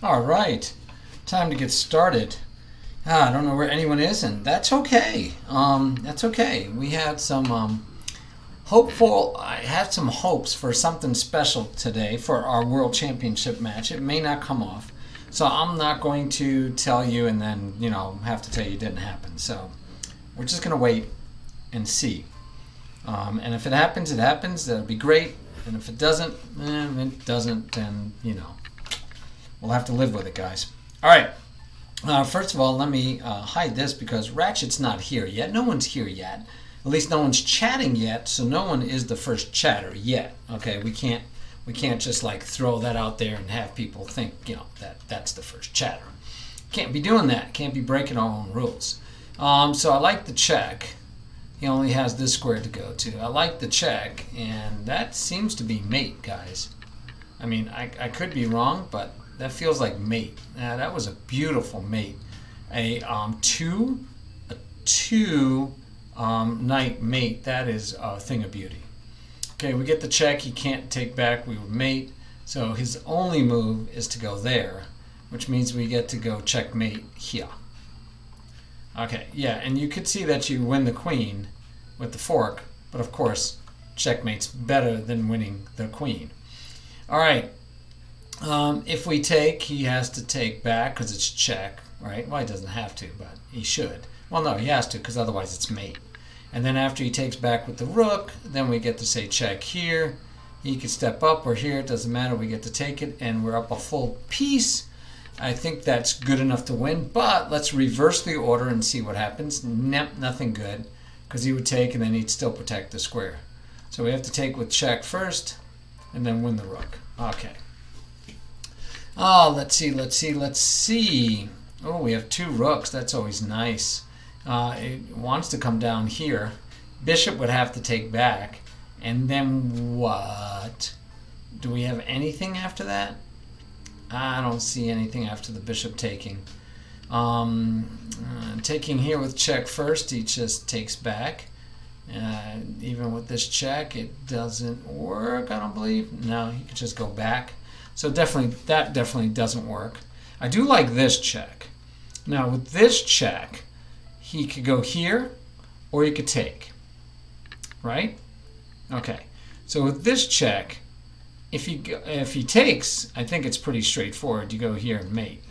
All right, time to get started. I don't know where anyone is, and that's okay. That's okay. We had some I had some hopes for something special today for our World Championship match. It may not come off, so I'm not going to tell you and then have to tell you it didn't happen. So we're just gonna wait and see. And if it happens, it happens. That'll be great. And if it doesn't, it doesn't. Then we'll have to live with it, guys. All right. First of all, let me hide this because Ratchet's not here yet. No one's here yet. At least no one's chatting yet, so no one is the first chatter yet. Okay, we can't just like throw that out there and have people think that's the first chatter. Can't be doing that. Can't be breaking our own rules. So I like the check. He only has this square to go to. I like the check, and that seems to be mate, guys. I mean, I could be wrong, but that feels like mate. That was a beautiful mate. A two knight mate. That is a thing of beauty. Okay, we get the check. He can't take back. We were mate. So his only move is to go there, which means we get to go checkmate here. Okay, yeah, and you could see that you win the queen with the fork, but of course, checkmate's better than winning the queen. All right. If we take, he has to take back because it's check, right? Well, he doesn't have to, but he should. Well, no, he has to because otherwise it's mate. And then after he takes back with the rook, then we get to say check here. He could step up or here. It doesn't matter. We get to take it, and we're up a full piece. I think that's good enough to win, but let's reverse the order and see what happens. Nothing good because he would take, and then he'd still protect the square. So we have to take with check first and then win the rook. Okay. Oh, let's see. Oh, we have two rooks. That's always nice. It wants to come down here. Bishop would have to take back. And then what? Do we have anything after that? I don't see anything after the bishop taking. Taking here with check first, he just takes back. Even with this check, it doesn't work, I don't believe. No, he could just go back. So that definitely doesn't work. I do like this check. Now with this check, he could go here, or he could take. Right? Okay. So with this check, if he takes, I think it's pretty straightforward. You go here and mate.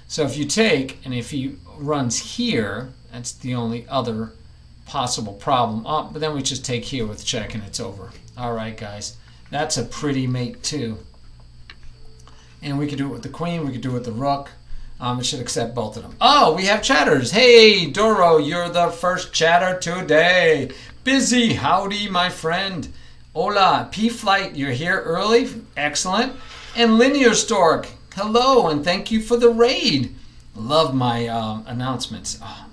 So if you take, and if he runs here, that's the only other possible problem. Oh, but then we just take here with check and it's over. All right, guys. That's a pretty mate too. And we could do it with the queen. We could do it with the rook. It should accept both of them. Oh, we have chatters. Hey, Doro, you're the first chatter today. Busy. Howdy, my friend. Hola. PFlight, you're here early. Excellent. And Linear Stork, hello, and thank you for the raid. Love my announcements. Oh,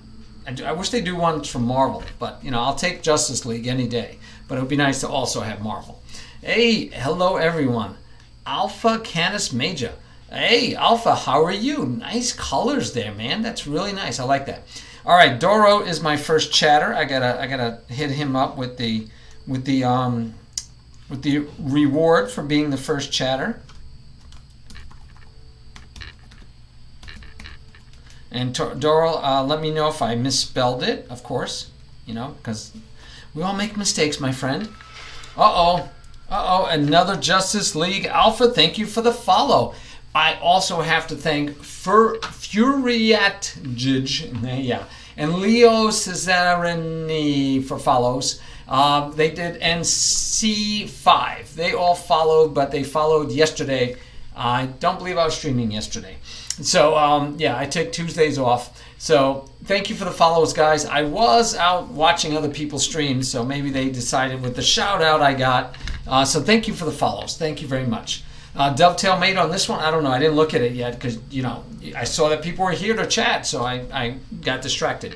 I wish they do ones from Marvel, but I'll take Justice League any day. But it would be nice to also have Marvel. Hey, hello everyone. Alpha Canis Major. Hey, Alpha, how are you? Nice colors there, man. That's really nice. I like that. All right, Doro is my first chatter. I gotta hit him up with the reward for being the first chatter. And Doro, let me know if I misspelled it, of course, because we all make mistakes, my friend. Uh-oh, another Justice League Alpha. Thank you for the follow. I also have to thank Furiat Jij, and Leo Cesarini for follows. They did NC5. They all followed, but they followed yesterday. I don't believe I was streaming yesterday. So, I take Tuesdays off. So, thank you for the follows, guys. I was out watching other people's streams, so maybe they decided with the shout-out I got. So, thank you for the follows. Thank you very much. Dovetail mate on this one, I don't know. I didn't look at it yet because, I saw that people were here to chat, so I got distracted.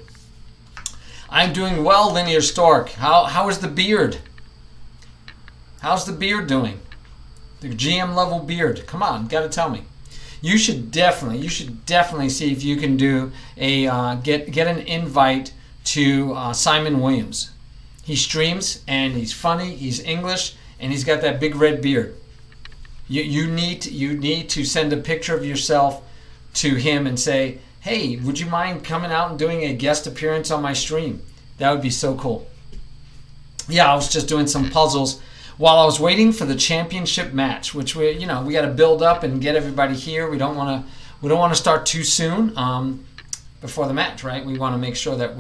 I'm doing well, Linear Stork. How is the beard? How's the beard doing? The GM level beard. Come on, got to tell me. You should definitely see if you can do a get an invite to Simon Williams. He streams and he's funny. He's English and he's got that big red beard. You need to send a picture of yourself to him and say, hey, would you mind coming out and doing a guest appearance on my stream? That would be so cool. Yeah, I was just doing some puzzles while I was waiting for the championship match, which we got to build up and get everybody here. We don't want to start too soon before the match, right? We want to make sure that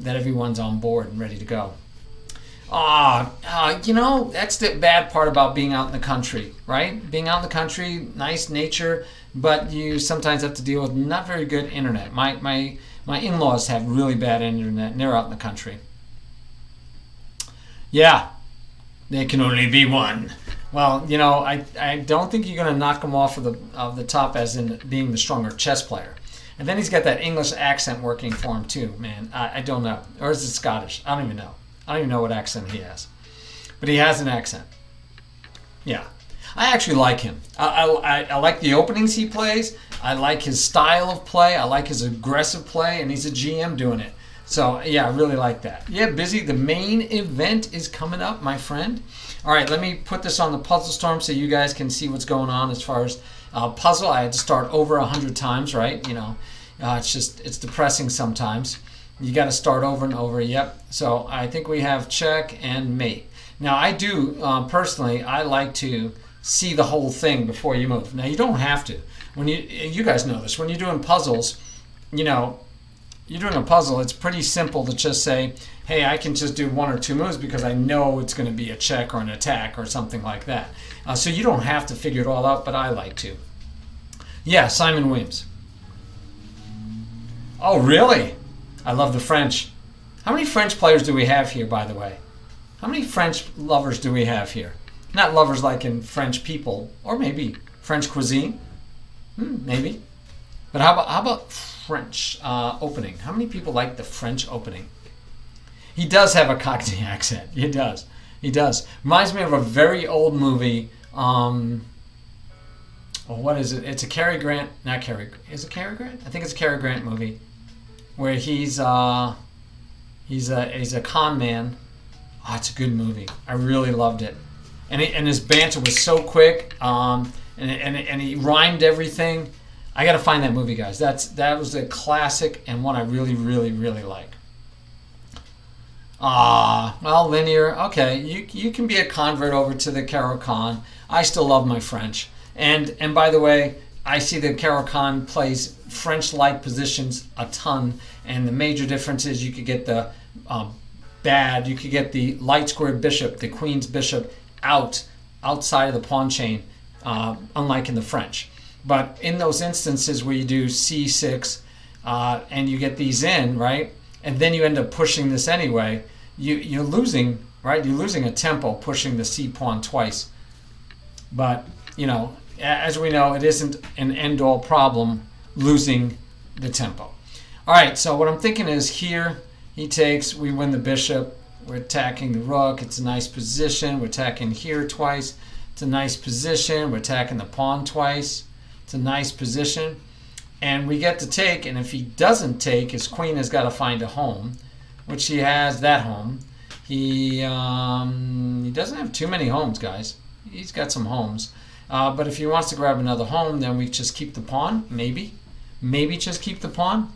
everyone's on board and ready to go. That's the bad part about being out in the country, right? Being out in the country, nice nature, but you sometimes have to deal with not very good internet. My in-laws have really bad internet, and they're out in the country. Yeah, there can only be one. Well, I don't think you're going to knock him off of the top as in being the stronger chess player. And then he's got that English accent working for him too, man. I don't know. Or is it Scottish? I don't even know. I don't even know what accent he has. But he has an accent. Yeah. I actually like him. I like the openings he plays. I like his style of play. I like his aggressive play. And he's a GM doing it. So, yeah, I really like that. Yeah, Busy, the main event is coming up, my friend. All right, let me put this on the Puzzle Storm so you guys can see what's going on as far as puzzle. I had to start over 100 times, right? It's depressing sometimes. You got to start over and over. Yep. So I think we have check and mate. Now I do personally. I like to see the whole thing before you move. Now you don't have to. When you guys know this. When you're doing puzzles, you're doing a puzzle. It's pretty simple to just say, hey, I can just do one or two moves because I know it's going to be a check or an attack or something like that. So you don't have to figure it all out, but I like to. Yeah, Simon Williams. Oh, really? I love the French. How many French players do we have here, by the way? How many French lovers do we have here? Not lovers like in French people, or maybe French cuisine. Maybe. But how about French opening? How many people like the French opening? He does have a Cockney accent. He does. Reminds me of a very old movie. What is it? It's a Cary Grant. Not Cary. Is it Cary Grant? I think it's a Cary Grant movie. Where he's a con man. Oh, it's a good movie. I really loved it, and his banter was so quick, and he rhymed everything. I got to find that movie, guys. That was a classic and one I really, really, really like. Well, linear. Okay, you can be a convert over to the Caro-Kann. I still love my French, and by the way, I see that Caro-Kann plays French-like positions a ton, and the major difference is you could get the you could get the light squared bishop, the queen's bishop, outside of the pawn chain, unlike in the French. But in those instances where you do c6 and you get these in, right, and then you end up pushing this anyway, you're losing, right? You're losing a tempo pushing the c pawn twice. But, as we know, it isn't an end-all problem losing the tempo. All right, so what I'm thinking is here he takes, we win the bishop, we're attacking the rook, it's a nice position, we're attacking here twice, it's a nice position, we're attacking the pawn twice, it's a nice position, and we get to take, and if he doesn't take, his queen has got to find a home, which he has that home. He doesn't have too many homes, guys. He's got some homes. But if he wants to grab another home, then we just keep the pawn, maybe just keep the pawn.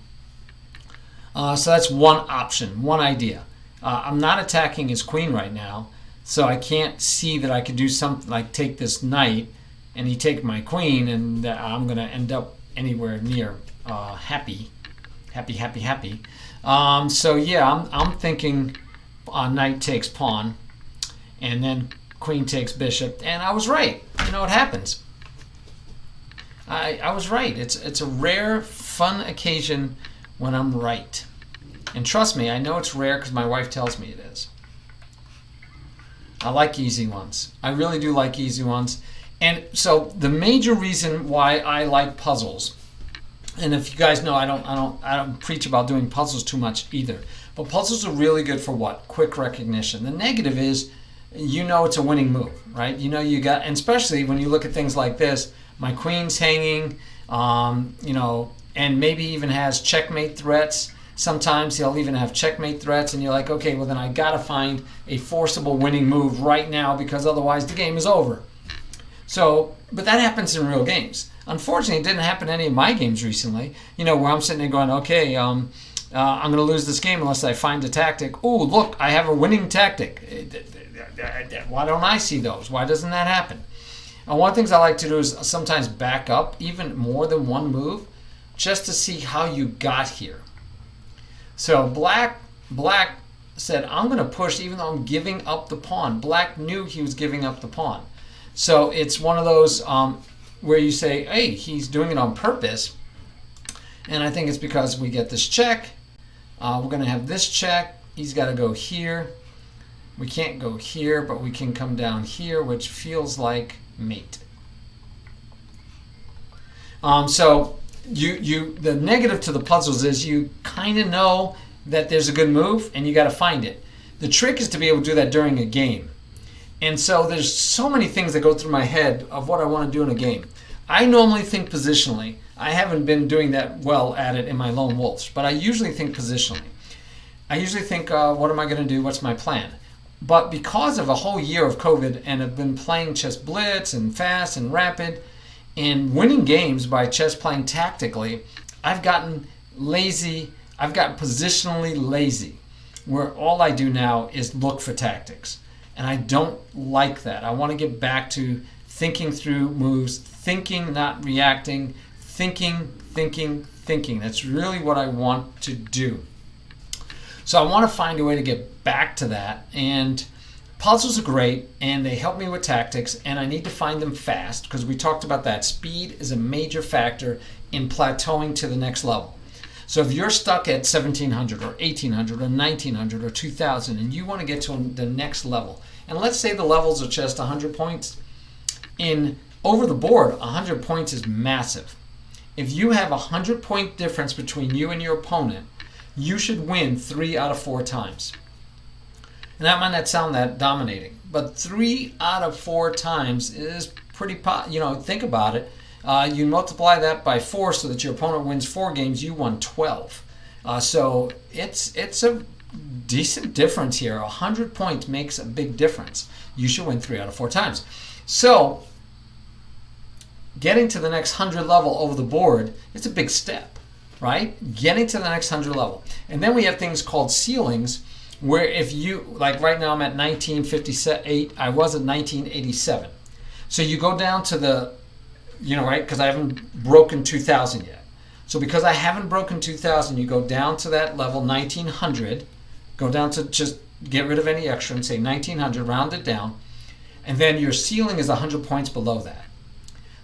So that's one option, one idea. I'm not attacking his queen right now, so I can't see that I could do something like take this knight and he take my queen, and I'm going to end up anywhere near happy. So yeah, I'm thinking knight takes pawn, and then queen takes bishop, and I was right. It happens. I was right. It's a rare, fun occasion when I'm right. And trust me, I know it's rare because my wife tells me it is. I like easy ones. I really do like easy ones. And so the major reason why I like puzzles, and if you guys know, I don't preach about doing puzzles too much either. But puzzles are really good for what? Quick recognition. The negative is, it's a winning move, right? You got, and especially when you look at things like this, my queen's hanging, and maybe even has checkmate threats. Sometimes he'll even have checkmate threats, and you're like, okay, well then I gotta find a forcible winning move right now because otherwise the game is over. So, but that happens in real games. Unfortunately, it didn't happen in any of my games recently. Where I'm sitting there going, okay, I'm going to lose this game unless I find a tactic. Oh, look, I have a winning tactic. Why don't I see those? Why doesn't that happen? And one of the things I like to do is sometimes back up even more than one move just to see how you got here. So black said, I'm going to push even though I'm giving up the pawn. Black knew he was giving up the pawn. So it's one of those where you say, hey, he's doing it on purpose. And I think it's because we get this check. We're going to have this check. He's got to go here. We can't go here, but we can come down here, which feels like mate. So the negative to the puzzles is you kind of know that there's a good move and you got to find it. The trick is to be able to do that during a game. And so there's so many things that go through my head of what I want to do in a game. I normally think positionally. I haven't been doing that well at it in my Lone Wolves, but I usually think positionally. I usually think, what am I going to do? What's my plan? But because of a whole year of COVID and I've been playing chess blitz and fast and rapid and winning games by chess playing tactically, I've gotten lazy. I've gotten positionally lazy, where all I do now is look for tactics. And I don't like that. I want to get back to thinking through moves, thinking, not reacting, thinking. That's really what I want to do. So I want to find a way to get back to that. And puzzles are great, and they help me with tactics, and I need to find them fast because we talked about that. Speed is a major factor in plateauing to the next level. So if you're stuck at 1700 or 1800 or 1900 or 2000 and you want to get to the next level, and let's say the levels are just 100 points, over the board, 100 points is massive. If you have a 100-point difference between you and your opponent, you should win 3 out of 4 times. And that might not sound that dominating, but 3 out of 4 times is pretty, think about it. You multiply that by 4 so that your opponent wins 4 games, you won 12. So it's a decent difference here. 100 points makes a big difference. You should win 3 out of 4 times. So getting to the next 100 level over the board, it's a big step, right? Getting to the next 100 level. And then we have things called ceilings, where if you, like right now I'm at 1958, I was at 1987. So you go down to the, right, because I haven't broken 2000 yet. So because I haven't broken 2000, you go down to that level 1900, go down to just get rid of any extra and say 1900, round it down, and then your ceiling is 100 points below that.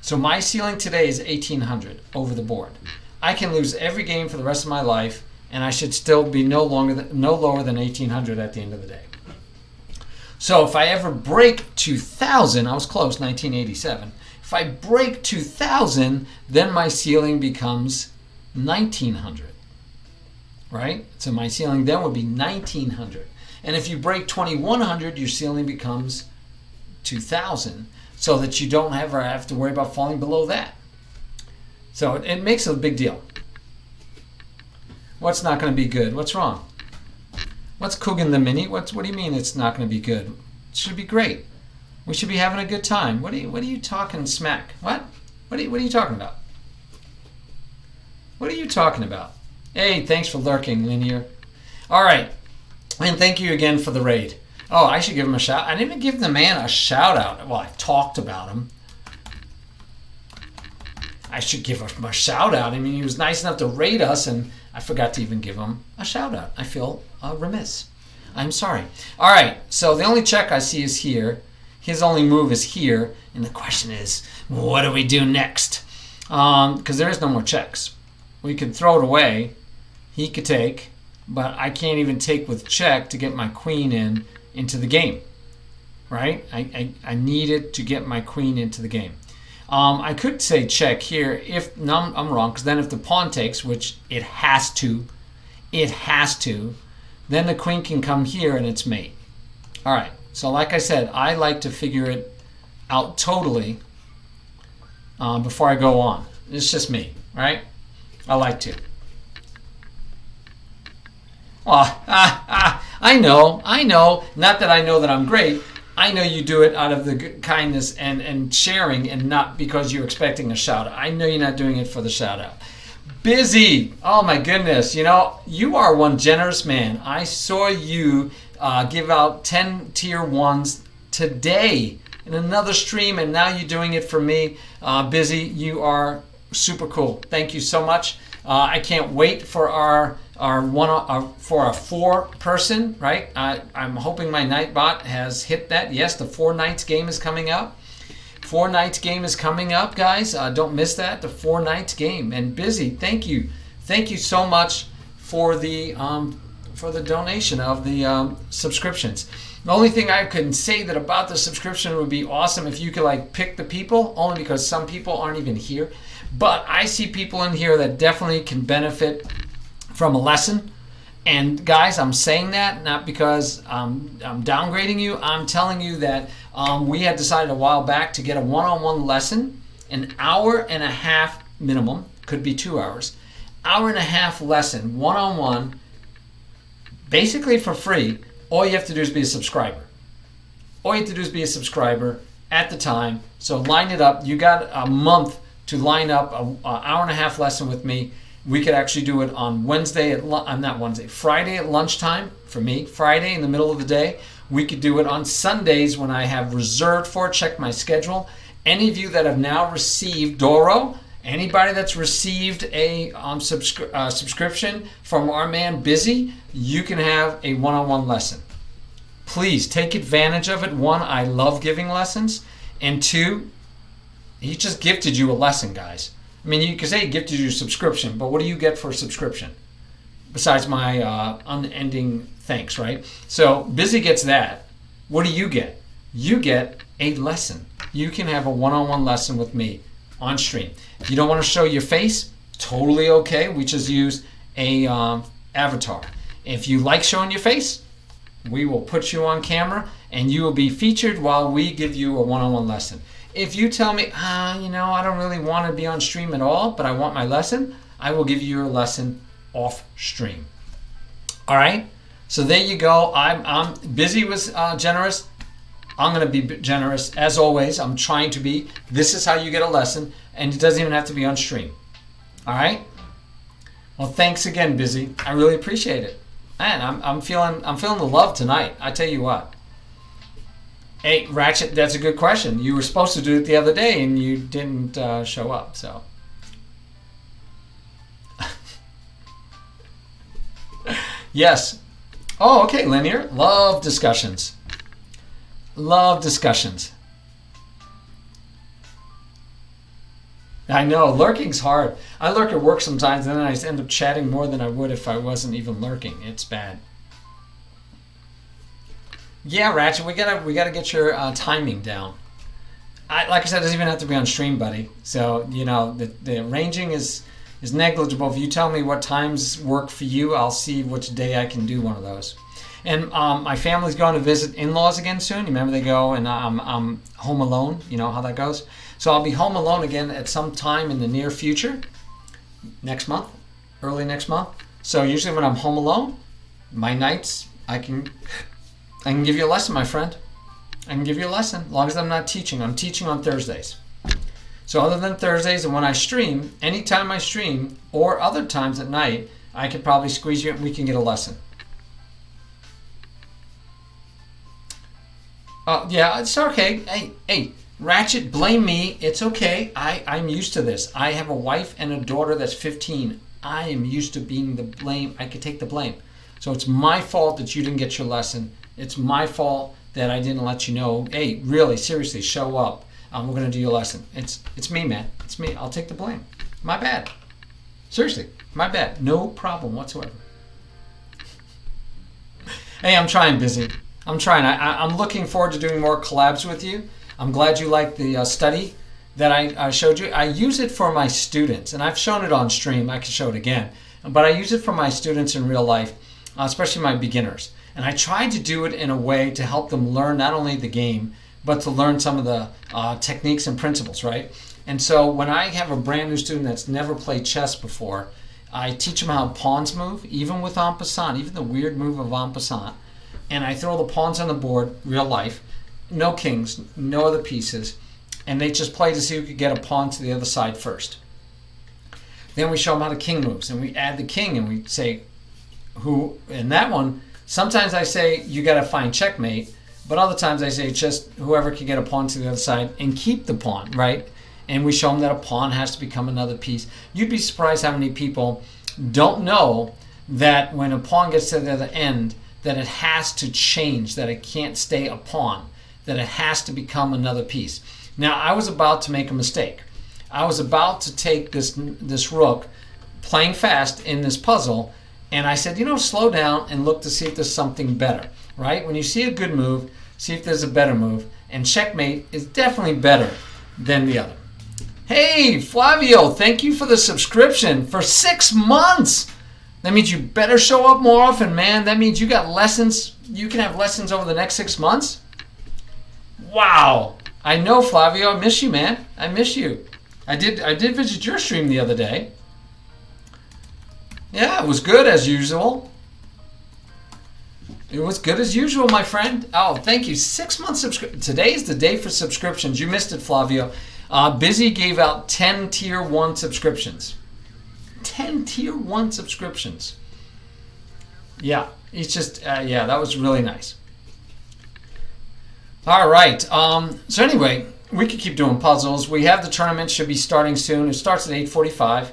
So my ceiling today is 1800 over the board. I can lose every game for the rest of my life, and I should still be no lower than 1800 at the end of the day. So if I ever break 2000, I was close, 1987. If I break 2000, then my ceiling becomes 1900, right? So my ceiling then would be 1900. And if you break 2100, your ceiling becomes 2000, so that you don't ever have to worry about falling below that. So it makes a big deal. What's not going to be good? What's wrong? What's cooking the mini? What do you mean it's not going to be good? It should be great. We should be having a good time. What are you talking smack? What are you talking about? What are you talking about? Hey, thanks for lurking, Linear. All right, and thank you again for the raid. Oh, I should give him a shout. I didn't even give the man a shout out. Well, I talked about him. I should give him a shout out. I mean, he was nice enough to raid us, and I forgot to even give him a shout out. I feel remiss. I'm sorry. All right, so the only check I see is here. His only move is here, and the question is, what do we do next? Because there is no more checks. We could throw it away. He could take, but I can't even take with check to get my queen into the game, right? I needed to get my queen into the game. I could say check here. No, I'm wrong, because then if the pawn takes, which it has to, then the queen can come here and it's mate. All right. So like I said, I like to figure it out totally before I go on. It's just me, right? I like to. I know. Not that I know that I'm great, I know you do it out of the kindness and sharing, and not because you're expecting a shout out. I know you're not doing it for the shout out. Busy. Oh my goodness. You are one generous man. I saw you give out 10 tier 1s today in another stream, and now you're doing it for me. Busy. You are super cool. Thank you so much. I can't wait for our 4-person, right? I'm hoping my Nightbot has hit that. Yes, the 4 nights game is coming up. 4 nights game is coming up, guys. Don't miss that. The 4 nights game. And Busy, thank you so much for the donation of the subscriptions. The only thing I can say that about the subscription would be awesome if you could pick the people, only because some people aren't even here. But I see people in here that definitely can benefit from a lesson. And guys, I'm saying that not because I'm downgrading you. I'm telling you that we had decided a while back to get a one-on-one lesson, an hour and a half minimum, could be 2 hours, hour and a half lesson, one-on-one, basically for free. All you have to do is be a subscriber. All you have to do is be a subscriber at the time. So line it up. You got a month to line up an hour and a half lesson with me. We could actually do it on Friday at lunchtime for me, Friday in the middle of the day. We could do it on Sundays when I have reserved for it. Check my schedule. Any of you that have now received Doro, anybody that's received a subscription from our man Busy, you can have a one-on-one lesson. Please take advantage of it. 1, I love giving lessons. And 2, he just gifted you a lesson, guys. I mean, you could say he gifted you a subscription, but what do you get for a subscription? Besides my unending thanks, right? So Busy gets that. What do you get? You get a lesson. You can have a one-on-one lesson with me on stream. If you don't want to show your face, totally okay. We just use a avatar. If you like showing your face, we will put you on camera and you will be featured while we give you a one-on-one lesson. If you tell me, I don't really want to be on stream at all, but I want my lesson, I will give you your lesson off stream. All right? So there you go. I'm Busy was generous. I'm going to be generous as always. I'm trying to be. This is how you get a lesson, and it doesn't even have to be on stream. All right? Well, thanks again, Busy. I really appreciate it. Man, I'm feeling the love tonight. I tell you what. Hey, Ratchet, that's a good question. You were supposed to do it the other day and you didn't show up, so. Yes. Oh, okay, Linear. Love discussions. Love discussions. I know, lurking's hard. I lurk at work sometimes and then I end up chatting more than I would if I wasn't even lurking. It's bad. Yeah, Ratchet, we gotta get your timing down. Like I said, it doesn't even have to be on stream, buddy. So the arranging is negligible. If you tell me what times work for you, I'll see which day I can do one of those. And my family's going to visit in-laws again soon. You remember they go and I'm home alone. You know how that goes. So I'll be home alone again at some time in the near future, next month, early next month. So usually when I'm home alone, my nights I can give you a lesson, my friend. I can give you a lesson, as long as I'm not teaching. I'm teaching on Thursdays. So other than Thursdays and when I stream, anytime I stream or other times at night, I could probably squeeze you and we can get a lesson. Yeah, it's okay. Hey, Ratchet, blame me. It's okay. I'm used to this. I have a wife and a daughter that's 15. I am used to being the blame. I could take the blame. So it's my fault that you didn't get your lesson. It's my fault that I didn't let you know, hey, really, seriously, show up. We're going to do your lesson. It's me, man. It's me. I'll take the blame. My bad. Seriously, my bad. No problem whatsoever. Hey, I'm trying, Busy. I'm trying. I'm looking forward to doing more collabs with you. I'm glad you liked the study that I showed you. I use it for my students, and I've shown it on stream. I can show it again. But I use it for my students in real life, especially my beginners. And I tried to do it in a way to help them learn not only the game, but to learn some of the techniques and principles, right? And so when I have a brand new student that's never played chess before, I teach them how pawns move, even with en passant, even the weird move of en passant. And I throw the pawns on the board, real life, no kings, no other pieces, and they just play to see who could get a pawn to the other side first. Then we show them how the king moves, and we add the king, and we say who. In that one, sometimes I say you got to find checkmate, but other times I say just whoever can get a pawn to the other side and keep the pawn, right? And we show them that a pawn has to become another piece. You'd be surprised how many people don't know that when a pawn gets to the other end, that it has to change, that it can't stay a pawn, that it has to become another piece. Now, I was about to make a mistake. I was about to take this rook, playing fast in this puzzle, and I said, slow down and look to see if there's something better, right? When you see a good move, see if there's a better move, and checkmate is definitely better than the other. Hey, Flavio, thank you for the subscription for 6 months. That means you better show up more often, man. That means you got lessons. You can have lessons over the next 6 months. Wow. I know, Flavio. I miss you, man. I miss you. I did visit your stream the other day. Yeah, it was good as usual. It was good as usual, my friend. Oh, thank you. 6 months subscription. Today's the day for subscriptions. You missed it, Flavio. Busy gave out 10 Tier 1 subscriptions. 10 Tier 1 subscriptions. Yeah, it's just, yeah, that was really nice. All right. So anyway, we could keep doing puzzles. We have the tournament, should be starting soon. It starts at 8:45.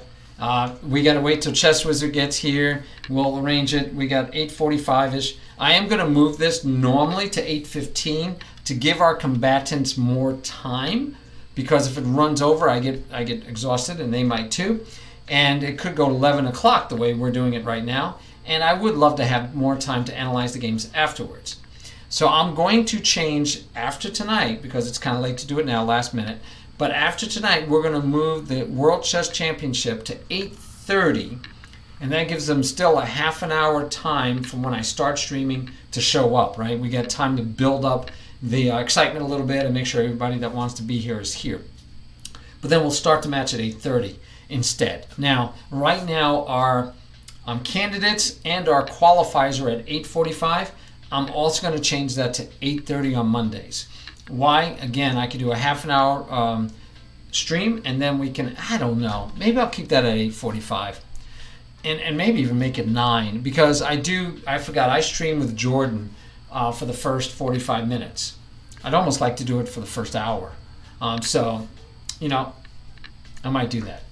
We got to wait till Chess Wizard gets here. We'll arrange it. We got 8:45-ish. I am going to move this normally to 8:15 to give our combatants more time, because if it runs over, I get exhausted, and they might too. And it could go to 11 o'clock the way we're doing it right now. And I would love to have more time to analyze the games afterwards. So I'm going to change after tonight, because it's kind of late to do it now, last minute. But after tonight, we're going to move the World Chess Championship to 8:30. And that gives them still a half an hour time from when I start streaming to show up, right? We get time to build up the excitement a little bit and make sure everybody that wants to be here is here. But then we'll start the match at 8:30 instead. Now, right now, our candidates and our qualifiers are at 8:45. I'm also going to change that to 8:30 on Mondays. Why? Again, I could do a half an hour stream, and then we can, I don't know, maybe I'll keep that at 8:45. And maybe even make it 9, because I forgot, I stream with Jordan for the first 45 minutes. I'd almost like to do it for the first hour. So, I might do that.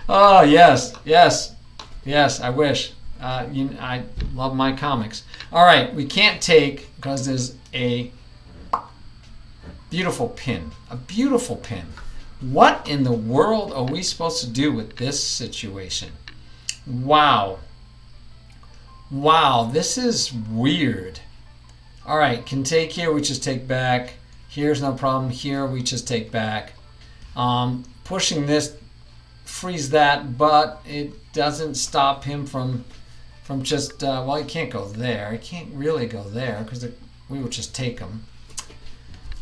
Oh, yes, I wish. I love my comics. All right, we can't take, because there's a beautiful pin. A beautiful pin. What in the world are we supposed to do with this situation? Wow. Wow, this is weird. All right, can take here, we just take back. Here's no problem. Here, we just take back. Pushing this frees that, but it doesn't stop him from just, well, he can't go there. He can't really go there, because we would just take him.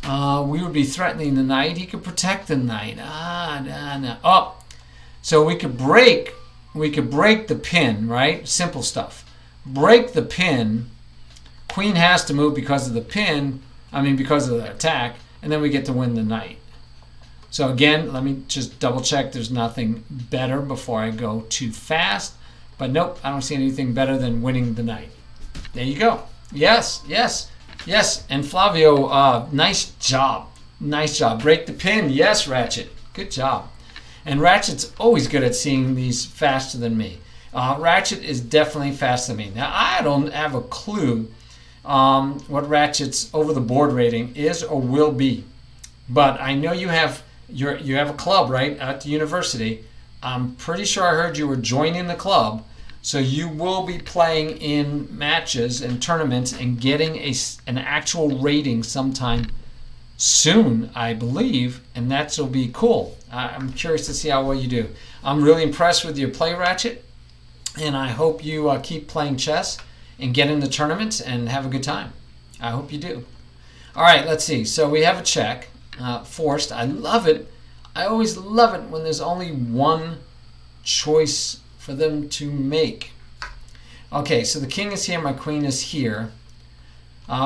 We would be threatening the knight. He could protect the knight. No. Oh, so we could break the pin, right? Simple stuff. Break the pin. Queen has to move because of the pin. Because of the attack, and then we get to win the knight. So again, let me just double check. There's nothing better before I go too fast. But nope, I don't see anything better than winning the knight. There you go. Yes. And Flavio, nice job. Nice job. Break the pin. Yes, Ratchet. Good job. And Ratchet's always good at seeing these faster than me. Ratchet is definitely faster than me. Now, I don't have a clue what Ratchet's over the board rating is or will be. But I know you have a club, right, at the university. I'm pretty sure I heard you were joining the club. So you will be playing in matches and tournaments and getting an actual rating sometime soon, I believe, and that will be cool. I'm curious to see how well you do. I'm really impressed with your play, Ratchet, and I hope you keep playing chess and get in the tournaments and have a good time. I hope you do. All right, let's see. So we have a check, forced. I love it. I always love it when there's only one choice for them to make. Okay, so the king is here, my queen is here.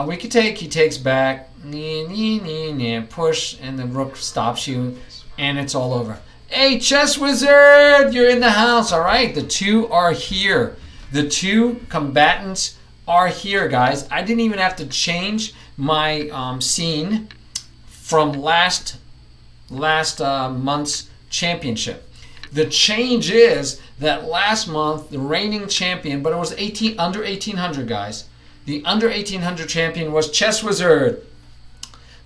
We could take. He takes back. Push, and the rook stops you, and it's all over. Hey, Chess Wizard, you're in the house. All right, the two are here. The two combatants are here, guys. I didn't even have to change my scene from last month's championship. The change is that last month the reigning champion, but it was under 1800, guys. The under 1800 champion was Chess Wizard.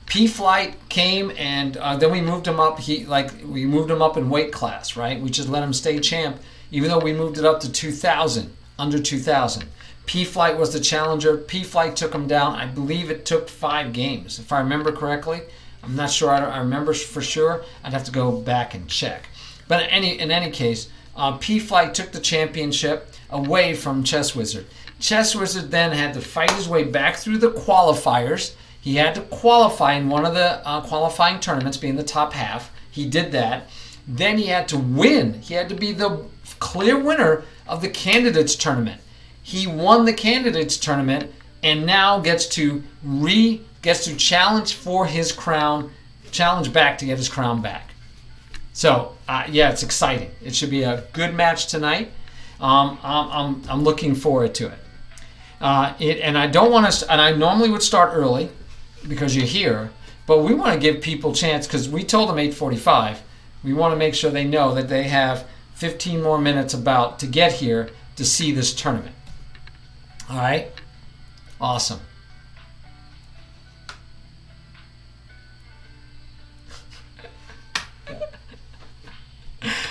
PFlight came, and then we moved him up. We moved him up in weight class, right? We just let him stay champ, even though we moved it up to 2000, under 2000. PFlight was the challenger. PFlight took him down. I believe it took 5 games, if I remember correctly. I'm not sure. I remember for sure. I'd have to go back and check. But in any case, PFlight took the championship away from Chess Wizard. Chess Wizard then had to fight his way back through the qualifiers. He had to qualify in one of the qualifying tournaments, being the top half. He did that. Then he had to win. He had to be the clear winner of the candidates tournament. He won the candidates tournament and now gets to challenge for his crown, challenge back to get his crown back. So yeah, it's exciting. It should be a good match tonight. I'm looking forward to it. And I don't want to. And I normally would start early because you're here, but we want to give people chance because we told them 8:45. We want to make sure they know that they have 15 more minutes about to get here to see this tournament. All right, awesome.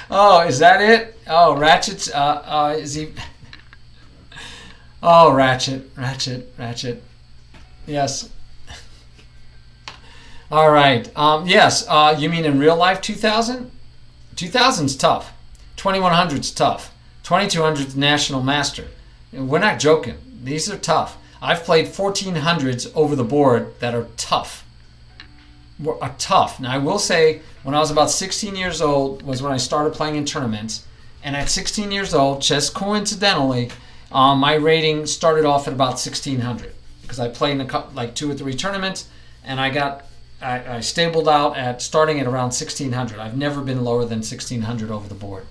Oh, is that it? Oh, Ratchet's. Is he? Oh, Ratchet. Yes. All right. Yes. You mean in real life 2000? 2000's tough. 2100's tough. 2200's national master. We're not joking. These are tough. I've played 1400s over the board that are tough. Are tough. Now I will say, when I was about 16 years old was when I started playing in tournaments, and at 16 years old, just coincidentally, my rating started off at about 1600 because I played in like 2 or 3 tournaments, and I stabled out at starting at around 1600. I've never been lower than 1600 over the board.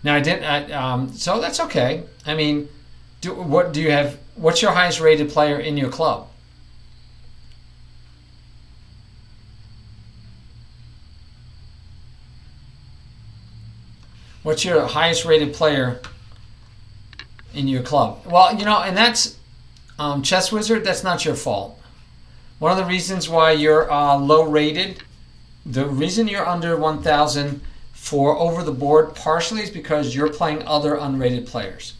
Now I did, so that's okay. I mean, what's your highest rated player in your club? What's your highest rated player in your club? Well, and that's Chess Wizard, that's not your fault. One of the reasons why you're low rated, the reason you're under 1000 for over the board partially is because you're playing other unrated players.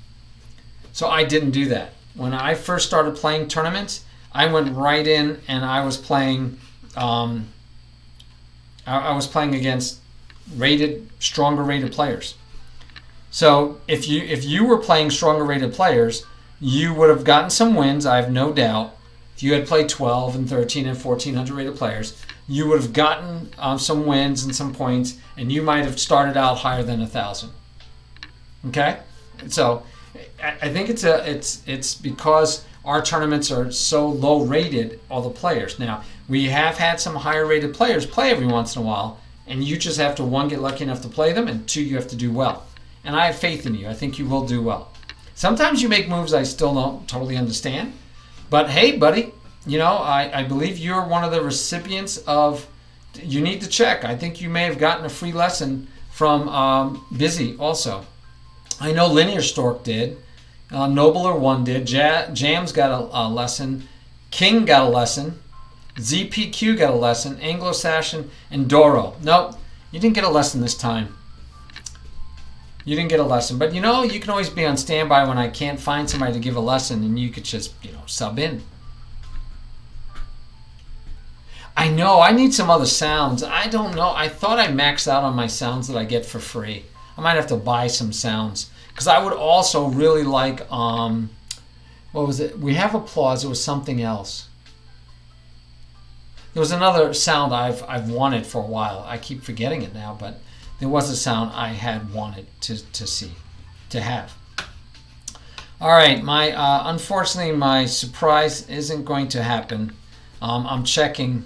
So I didn't do that. When I first started playing tournaments, I went right in and I was playing against stronger rated players. So if you were playing stronger rated players, you would have gotten some wins, I have no doubt. If you had played 12 and 13 and 1400 rated players, you would have gotten some wins and some points, and you might have started out higher than 1000. Okay, so I think it's because our tournaments are so low rated, all the players. Now we have had some higher rated players play every once in a while, and you just have to, 1, get lucky enough to play them, and 2, you have to do well. And I have faith in you. I think you will do well. Sometimes you make moves I still don't totally understand. But hey, buddy, I believe you're one of the recipients of, you need to check. I think you may have gotten a free lesson from Busy also. I know Linear Stork did. Nobler One did. Jam's got a lesson. King got a lesson. ZPQ got a lesson. Anglo-Saxon and Doro. Nope, you didn't get a lesson this time. You didn't get a lesson. But you can always be on standby when I can't find somebody to give a lesson, and you could just, sub in. I know, I need some other sounds. I don't know. I thought I maxed out on my sounds that I get for free. I might have to buy some sounds. Because I would also really like, what was it? We have applause. It was something else. There was another sound I've wanted for a while. I keep forgetting it now, but there was a sound I had wanted to have. All right, unfortunately my surprise isn't going to happen. I'm checking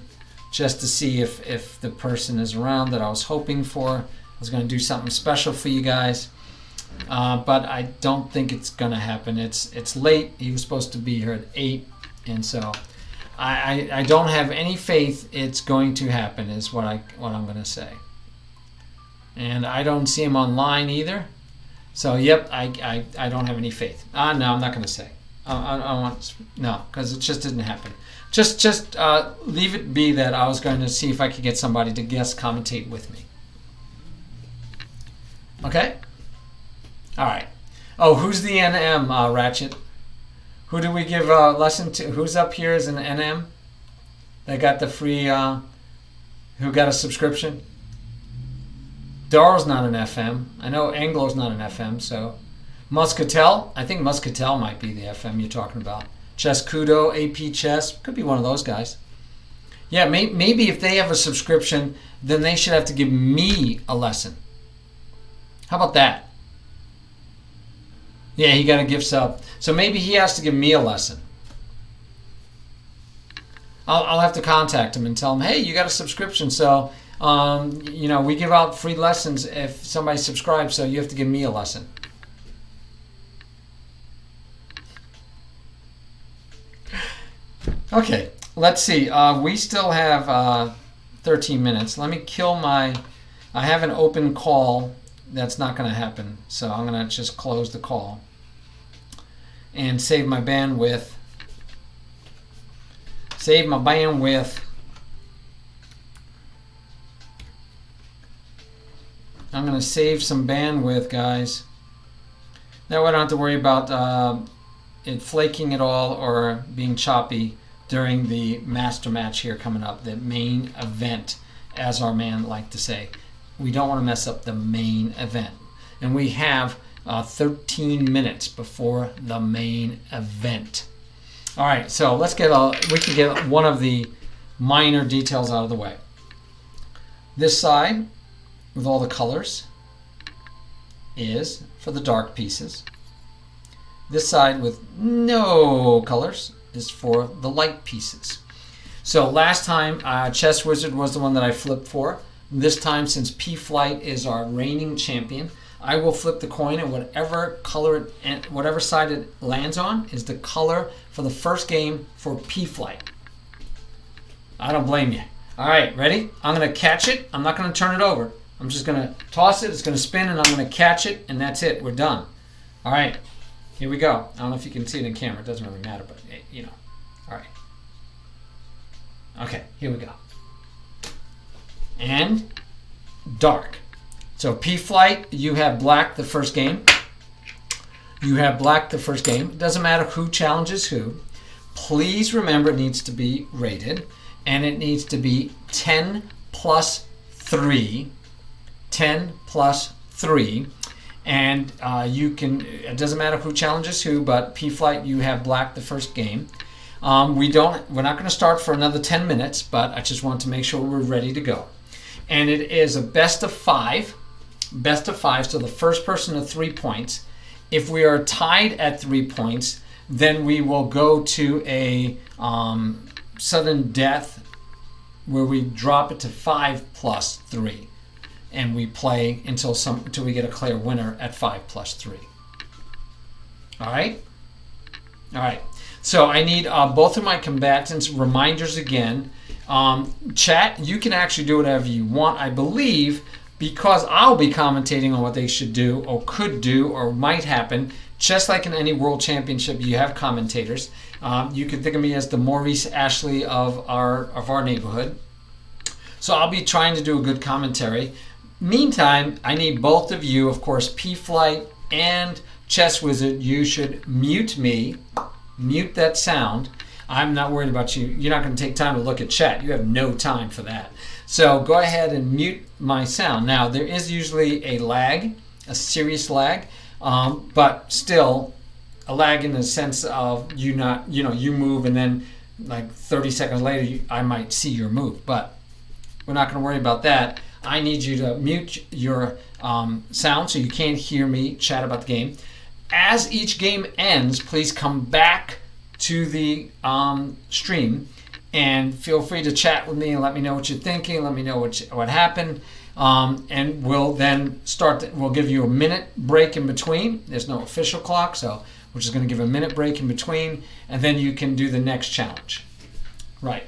just to see if the person is around that I was hoping for. I was going to do something special for you guys, but I don't think it's going to happen. It's late. He was supposed to be here at 8, and so I don't have any faith it's going to happen. Is what I'm going to say. And I don't see him online either. So yep, I don't have any faith. No, I'm not going to say. No, because it just didn't happen. Just leave it be that I was going to see if I could get somebody to guest commentate with me. Okay? All right. Oh, who's the NM, Ratchet? Who do we give a lesson to? Who's up here as an NM? That got the free, who got a subscription? Darrell's not an FM. I know Anglo's not an FM, so. Muscatel? I think Muscatel might be the FM you're talking about. Chess Kudo, AP Chess, could be one of those guys. Yeah, maybe if they have a subscription, then they should have to give me a lesson. How about that? Yeah, he got a gift sub. So maybe he has to give me a lesson. I'll have to contact him and tell him, hey, you got a subscription, so we give out free lessons if somebody subscribes, so you have to give me a lesson. Okay, let's see. We still have 13 minutes. Let me kill I have an open call. That's not going to happen, so I'm going to just close the call and save my bandwidth. Save my bandwidth. I'm going to save some bandwidth, guys. Now I don't have to worry about it flaking at all or being choppy during the master match here coming up, the main event, as our man liked to say. We don't want to mess up the main event. And we have 13 minutes before the main event. All right, so let's we can get one of the minor details out of the way. This side, with all the colors, is for the dark pieces. This side with no colors is for the light pieces. So last time, Chess Wizard was the one that I flipped for. This time, since PFlight is our reigning champion, I will flip the coin, and whatever color and whatever side it lands on is the color for the first game for PFlight. I don't blame you. All right, ready? I'm going to catch it. I'm not going to turn it over. I'm just going to toss it. It's going to spin, and I'm going to catch it, and that's it. We're done. All right, here we go. I don't know if you can see it in camera. It doesn't really matter, but you know. All right. Okay, here we go. And dark. So PFlight, you have black the first game. You have black the first game. It doesn't matter who challenges who. Please remember it needs to be rated, and it needs to be 10 plus 3. 10 plus 3. And it doesn't matter who challenges who, but PFlight, you have black the first game. We're not going to start for another 10 minutes, but I just want to make sure we're ready to go. And it is a best of 5. Best of 5, so the first person to 3 points. If we are tied at 3 points, then we will go to a sudden death where we drop it to 5 plus 3. And we play until we get a clear winner at 5 plus 3. All right? All right. So I need both of my combatants reminders again. Chat, you can actually do whatever you want, I believe, because I'll be commentating on what they should do or could do or might happen. Just like in any world championship, you have commentators. You can think of me as the Maurice Ashley of our neighborhood. So I'll be trying to do a good commentary. Meantime, I need both of you, of course, PFlight and Chess Wizard. You should mute me, mute that sound. I'm not worried about you. You're not going to take time to look at chat. You have no time for that. So go ahead and mute my sound. Now, there is usually a lag, a serious lag, but still a lag in the sense of you move and then like 30 seconds later, I might see your move. But we're not going to worry about that. I need you to mute your sound so you can't hear me chat about the game. as each game ends, please come back to the stream and feel free to chat with me and let me know what you're thinking. Let me know what happened. And we'll then we'll give you a minute break in between. There's no official clock, so we're just going to give a minute break in between, and then you can do the next challenge. Right.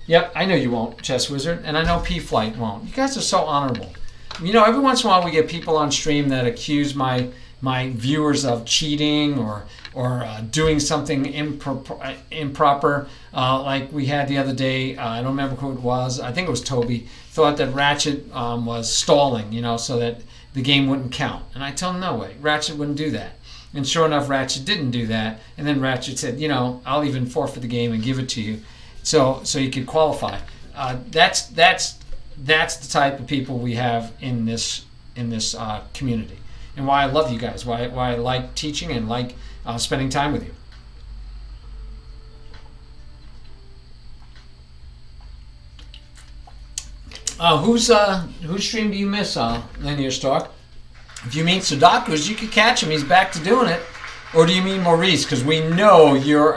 Yep, I know you won't, Chess Wizard, and I know PFlight won't. You guys are so honorable. You know, every once in a while we get people on stream that accuse my viewers of cheating or doing something improper. Like we had the other day, I don't remember who it was. I think it was Toby. Thought that Ratchet was stalling, so that the game wouldn't count. And I told him, no way, Ratchet wouldn't do that. And sure enough, Ratchet didn't do that. And then Ratchet said, I'll even forfeit the game and give it to you, so you could qualify. That's the type of people we have in this community, and why I love you guys. Why I like teaching and like spending time with you. Whose stream do you miss, Linear Stark? If you mean Sudoku's, you could catch him. He's back to doing it. Or do you mean Maurice? Because we know you're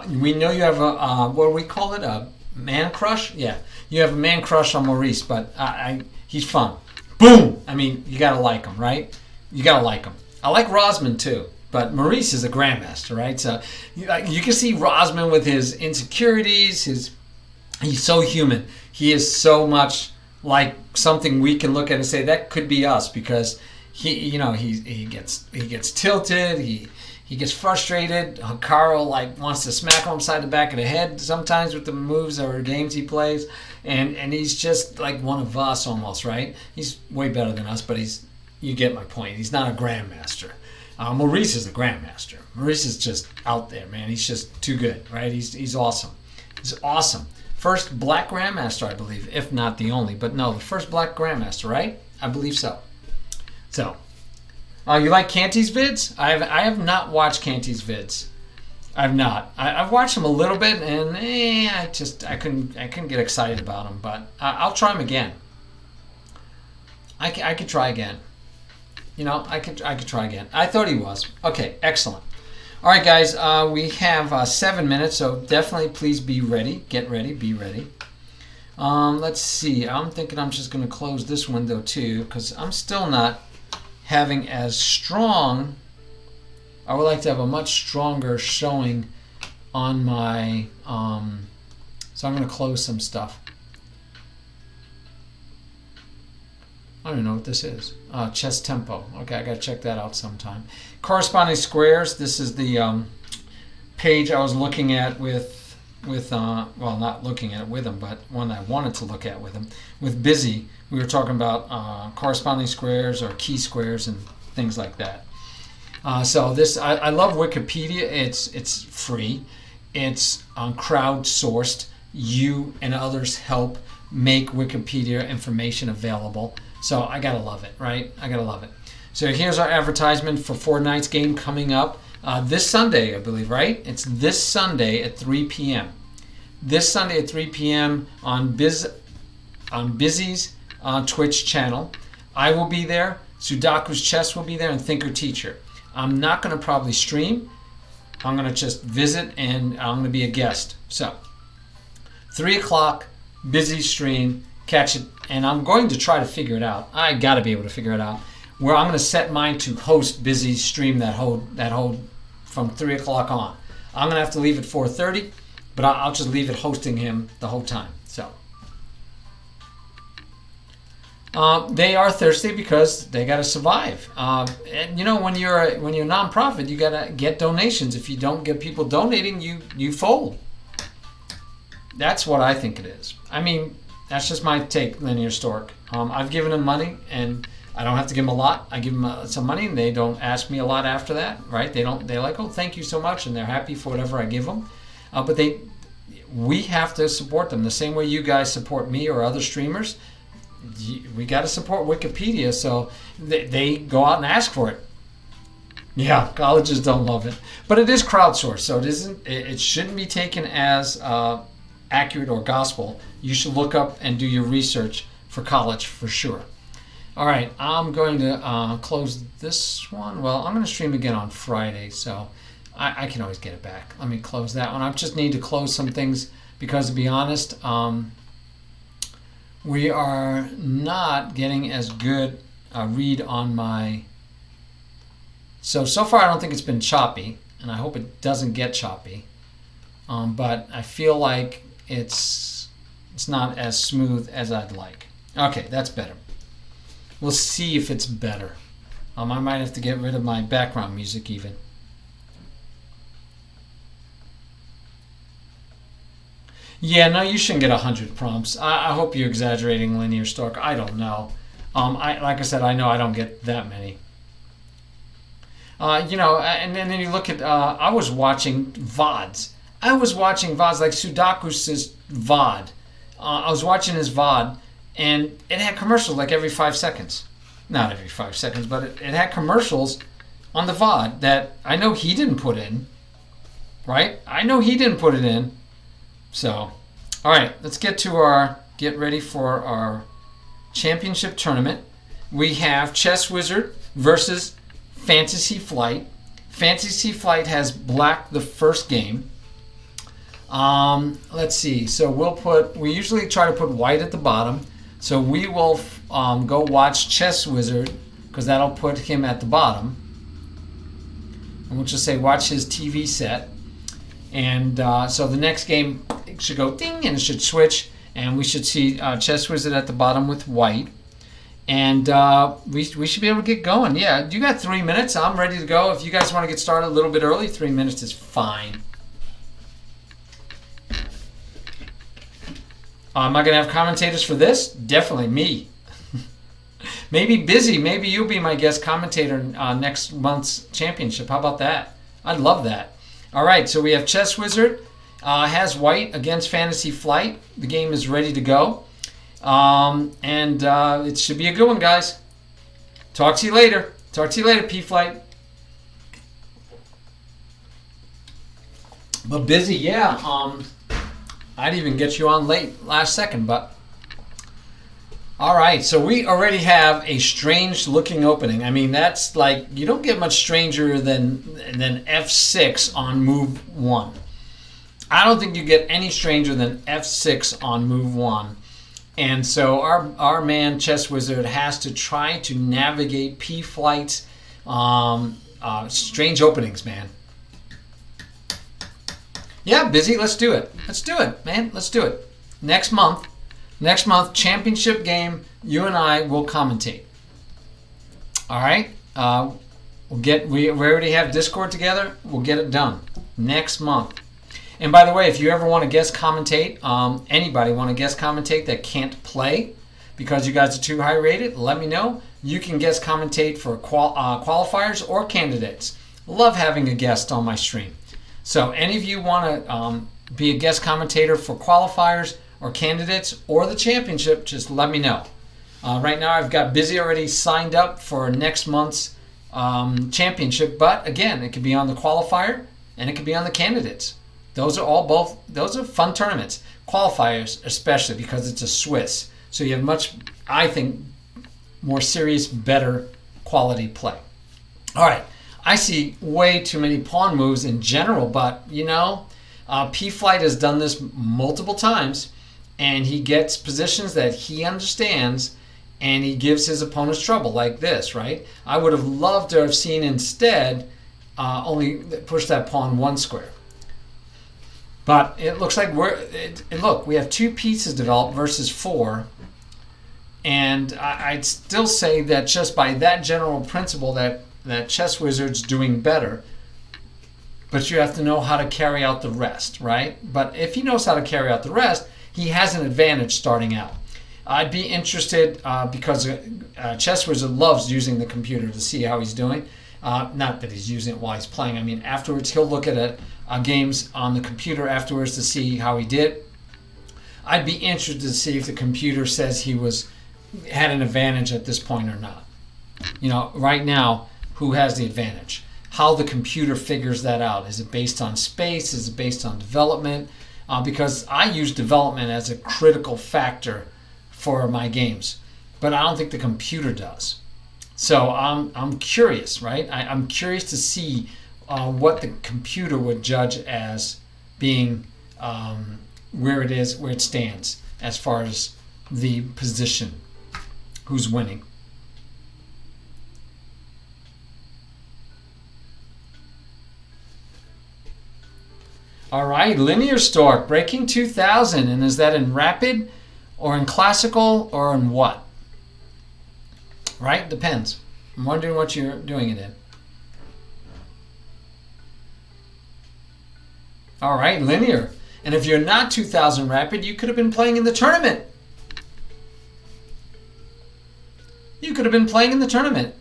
we know you have a what do we call it? A man crush? Yeah, you have a man crush on Maurice, but he's fun. Boom! I mean, you gotta like him, right? You gotta like him. I like Rosman too, but Maurice is a grandmaster, right? So you can see Rosman with his insecurities. He's so human. He is so much like something we can look at and say that could be us, because he gets tilted. He gets frustrated. Hikaru wants to smack him upside the back of the head sometimes with the moves or games he plays, and he's just like one of us almost, right? He's way better than us, but you get my point. He's not a grandmaster. Maurice is a grandmaster. Maurice is just out there, man. He's just too good, right? He's awesome. He's awesome. First black grandmaster, I believe, if not the only, but no, the first black grandmaster, right? I believe so. So. You like Canty's vids? I have not watched Canty's vids. I've not. I've watched them a little bit, and I couldn't get excited about them. But I'll try them again. I could try again. I could try again. I thought he was. Okay, excellent. All right, guys. We have 7 minutes, so definitely please be ready. Get ready. Be ready. Let's see. I'm thinking I'm just going to close this window too, because I'm still not having as strong. I would like to have a much stronger showing on my so I'm going to close some stuff. I don't know what this is. Chess Tempo. Okay, I got to check that out sometime. Corresponding squares. This is the page I was looking at with well, not looking at it with him, but one I wanted to look at with him. With Busy, we were talking about corresponding squares or key squares and things like that. So this, I love Wikipedia. It's free. It's crowdsourced. You and others help make Wikipedia information available. So I gotta love it, right? I gotta love it. So here's our advertisement for Fortnite's game coming up this Sunday, I believe, right? It's this Sunday at 3 p.m. This Sunday at 3 p.m. on Busy's Twitch channel. I will be there. Sudoku's Chess will be there, and Thinker Teacher. I'm not going to probably stream. I'm going to just visit, and I'm going to be a guest. So, 3 o'clock, Busy stream. Catch it, and I'm going to try to figure it out. I got to be able to figure it out. Where I'm going to set mine to host Busy's stream that whole from 3 o'clock on. I'm going to have to leave at 4:30, but I'll just leave it hosting him the whole time. So. They are thirsty because they got to survive. And when you're a nonprofit, you got to get donations. If you don't get people donating, you fold. That's what I think it is. I mean, that's just my take, Linear Stork. I've given them money, and I don't have to give them a lot. I give them some money, and they don't ask me a lot after that, right? They're like, oh, thank you so much, and they're happy for whatever I give them. But we have to support them the same way you guys support me or other streamers. We got to support Wikipedia, so they go out and ask for it. Yeah, colleges don't love it, but it is crowdsourced, so it shouldn't be taken as accurate or gospel. You should look up and do your research for college for sure. All right, I'm going to close this one. Well, I'm going to stream again on Friday, so I can always get it back. Let me close that one. I just need to close some things because, to be honest, we are not getting as good a read on my... So far I don't think it's been choppy, and I hope it doesn't get choppy. But I feel like it's not as smooth as I'd like. Okay, that's better. We'll see if it's better. I might have to get rid of my background music even. Yeah, no, you shouldn't get 100 prompts. I hope you're exaggerating, Linear Stork. I don't know. Like I said, I know I don't get that many. And then you look at, I was watching VODs. Like Sudaku's VOD. I was watching his VOD, and it had commercials like every 5 seconds. Not every 5 seconds, but it had commercials on the VOD that I know he didn't put in. Right? I know he didn't put it in. So, all right, let's get ready for our championship tournament. We have Chess Wizard versus Fantasy Flight. Fantasy Flight has blacked the first game. Let's see. So we usually try to put white at the bottom. So we will go watch Chess Wizard because that'll put him at the bottom. And we'll just say watch his TV set. And so the next game it should go ding and it should switch. And we should see Chess Wizard at the bottom with white. And we should be able to get going. Yeah, you got 3 minutes. I'm ready to go. If you guys want to get started a little bit early, 3 minutes is fine. Am I going to have commentators for this? Definitely me. Maybe Busy. Maybe you'll be my guest commentator next month's championship. How about that? I'd love that. All right, so we have Chess Wizard. Has white against Fantasy Flight. The game is ready to go. And it should be a good one, guys. Talk to you later. PFlight. But Busy, yeah. I'd even get you on last second, but... All right, so we already have a strange-looking opening. I mean, that's like... You don't get much stranger than F6 on move 1. I don't think you get any stranger than F6 on move 1. And so our man Chess Wizard has to try to navigate PFlight's strange openings, man. Yeah, Busy, let's do it. Let's do it, man. Let's do it. Next month, championship game, you and I will commentate. All right? We already have Discord together. We'll get it done next month. And by the way, if you ever want to guest commentate, anybody want to guest commentate that can't play because you guys are too high rated, let me know. You can guest commentate for qualifiers or candidates. Love having a guest on my stream. So any of you want to be a guest commentator for qualifiers or candidates or the championship, just let me know. Right now I've got Busy already signed up for next month's championship, but again, it could be on the qualifier and it could be on the candidates. Those are fun tournaments. Qualifiers especially because it's a Swiss. So you have much, I think, more serious, better quality play. All right. I see way too many pawn moves in general, but PFlight has done this multiple times, and he gets positions that he understands, and he gives his opponents trouble like this, right? I would have loved to have seen instead only push that pawn 1 square. But it looks like we have 2 pieces developed versus 4, and I'd still say that just by that general principle that Chess Wizard's doing better, but you have to know how to carry out the rest, right? But if he knows how to carry out the rest, he has an advantage starting out. I'd be interested because Chess Wizard loves using the computer to see how he's doing. Not that he's using it while he's playing. I mean, afterwards he'll look at games on the computer afterwards to see how he did. I'd be interested to see if the computer says he had an advantage at this point or not. Right now, who has the advantage? How the computer figures that out. Is it based on space? Is it based on development? Because I use development as a critical factor for my games. but I don't think the computer does. So I'm curious, right? I'm curious to see what the computer would judge as being where it stands as far as the position, who's winning. All right, linear stork breaking 2000, and is that in rapid or in classical or in what? Right, depends. I'm wondering what you're doing it in. All right, linear. And if you're not 2000 rapid, you could have been playing in the tournament. You could have been playing in the tournament.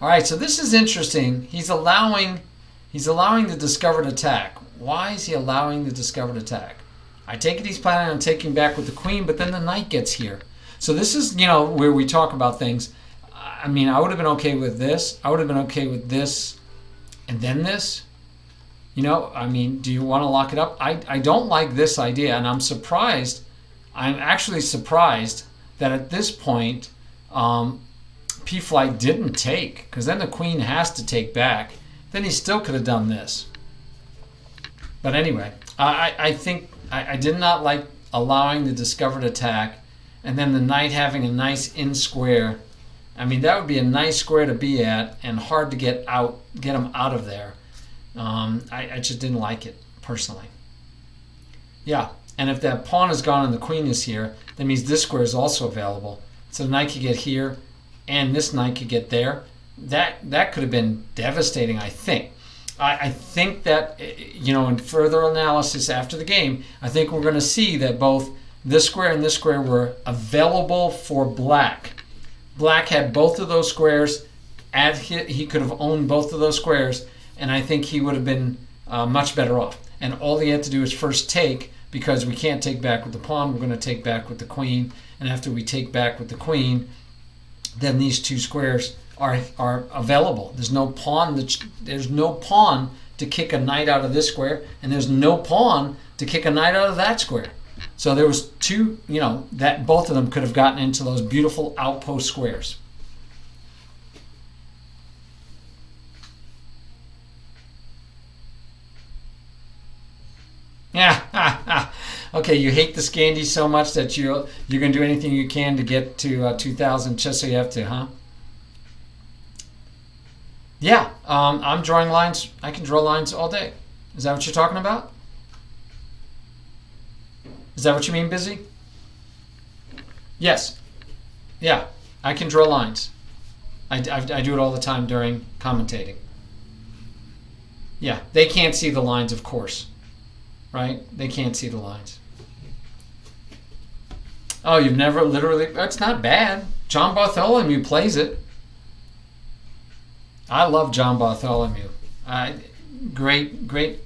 All right, so this is interesting. He's allowing the discovered attack. Why is he allowing the discovered attack? I take it he's planning on taking back with the queen, but then the knight gets here. So this is, where we talk about things. I mean, I would have been okay with this. I would have been okay with this and then this. I mean, do you want to lock it up? I don't like this idea, and I'm surprised. I'm actually surprised that at this point, PFlight didn't take, because then the queen has to take back. Then he still could have done this. But anyway, I think I did not like allowing the discovered attack, and then the knight having a nice in square. I mean, that would be a nice square to be at, and hard to get him out of there. I just didn't like it personally. Yeah, and if that pawn is gone and the queen is here, that means this square is also available. So the knight could get here, and this knight could get there. That could have been devastating, I think. I think that, in further analysis after the game, I think we're going to see that both this square and this square were available for black. Black had both of those squares. He could have owned both of those squares, and I think he would have been much better off. And all he had to do is first take, because we can't take back with the pawn. We're going to take back with the queen. And after we take back with the queen, then these two squares are available. There's no pawn to kick a knight out of this square, and there's no pawn to kick a knight out of that square. So there was two, that both of them could have gotten into those beautiful outpost squares. Yeah. Okay, you hate the Scandi so much that you're going to do anything you can to get to 2000 just so you have to, huh? Yeah, I'm drawing lines. I can draw lines all day. Is that what you're talking about? Is that what you mean, busy? Yes. Yeah, I can draw lines. I do it all the time during commentating. Yeah, they can't see the lines, of course. Right? They can't see the lines. Oh, you've never literally... That's not bad. John Bartholomew plays it. I love John Bartholomew. Great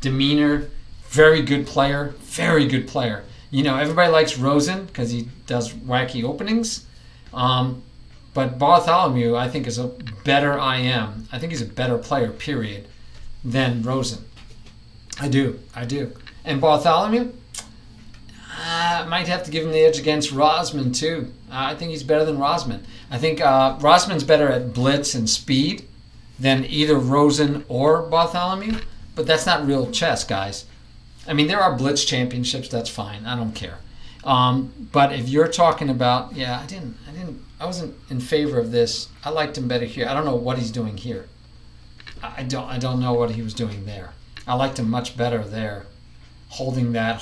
demeanor. Very good player. Very good player. Everybody likes Rosen because he does wacky openings. But Bartholomew, I think, is a better IM. I think he's a better player, period, than Rosen. I do. And Bartholomew, I might have to give him the edge against Rosman, too. I think he's better than Rosman. I think Rosman's better at blitz and speed than either Rosen or Bartholomew, but that's not real chess, guys. I mean, there are blitz championships. That's fine. I don't care. But if you're talking about, I wasn't in favor of this. I liked him better here. I don't know what he's doing here. I don't know what he was doing there. I liked him much better there. Holding that.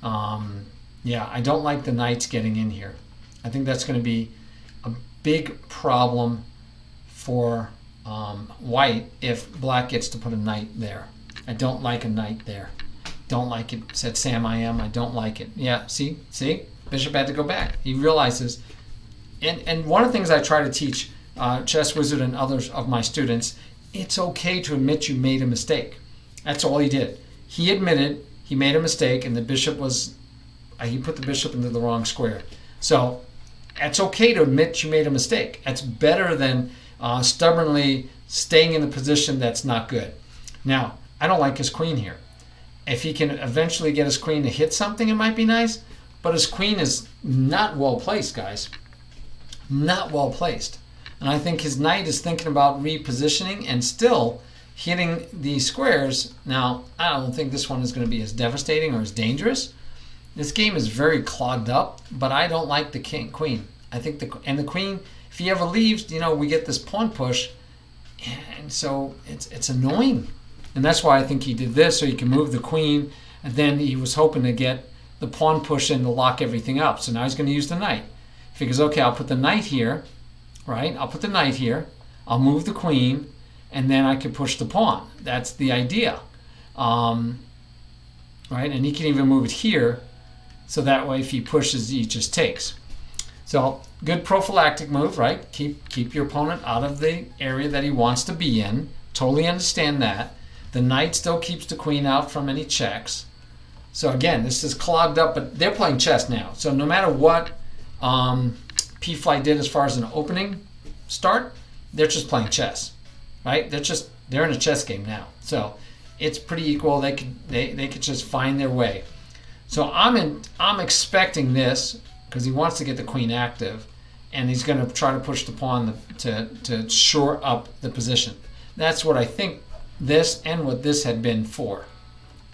I don't like the knights getting in here. I think that's going to be a big problem for white if black gets to put a knight there. I don't like a knight there. Don't like it, said Sam IM. I don't like it. Yeah, see? Bishop had to go back. He realizes. And one of the things I try to teach Chess Wizard and others of my students, it's okay to admit you made a mistake. That's all he did. He admitted he made a mistake, and the bishop he put the bishop into the wrong square. So it's okay to admit you made a mistake. That's better than stubbornly staying in a position that's not good. Now, I don't like his queen here. If he can eventually get his queen to hit something, it might be nice. but his queen is not well placed, guys. Not well placed. And I think his knight is thinking about repositioning and still hitting the squares. Now, I don't think this one is going to be as devastating or as dangerous. This game is very clogged up, but I don't like the queen. I think the queen, if he ever leaves, you know, we get this pawn push, and so it's annoying. And that's why I think he did this, so he can move the queen, and then he was hoping to get the pawn push in to lock everything up. So now he's going to use the knight. He figures, okay, I'll put the knight here, right? I'll put the knight here. I'll move the queen, and then I can push the pawn. That's the idea, right? And he can even move it here, so that way if he pushes, he just takes. So good prophylactic move, right? Keep your opponent out of the area that he wants to be in. Totally understand that. The knight still keeps the queen out from any checks. So again, this is clogged up, but they're playing chess now. So no matter what PFlight did as far as an opening start, they're just playing chess, right? They're in a chess game now. So it's pretty equal. They could just find their way. So I'm expecting this because he wants to get the queen active, and he's going to try to push the pawn to shore up the position. That's what I think this and what this had been for,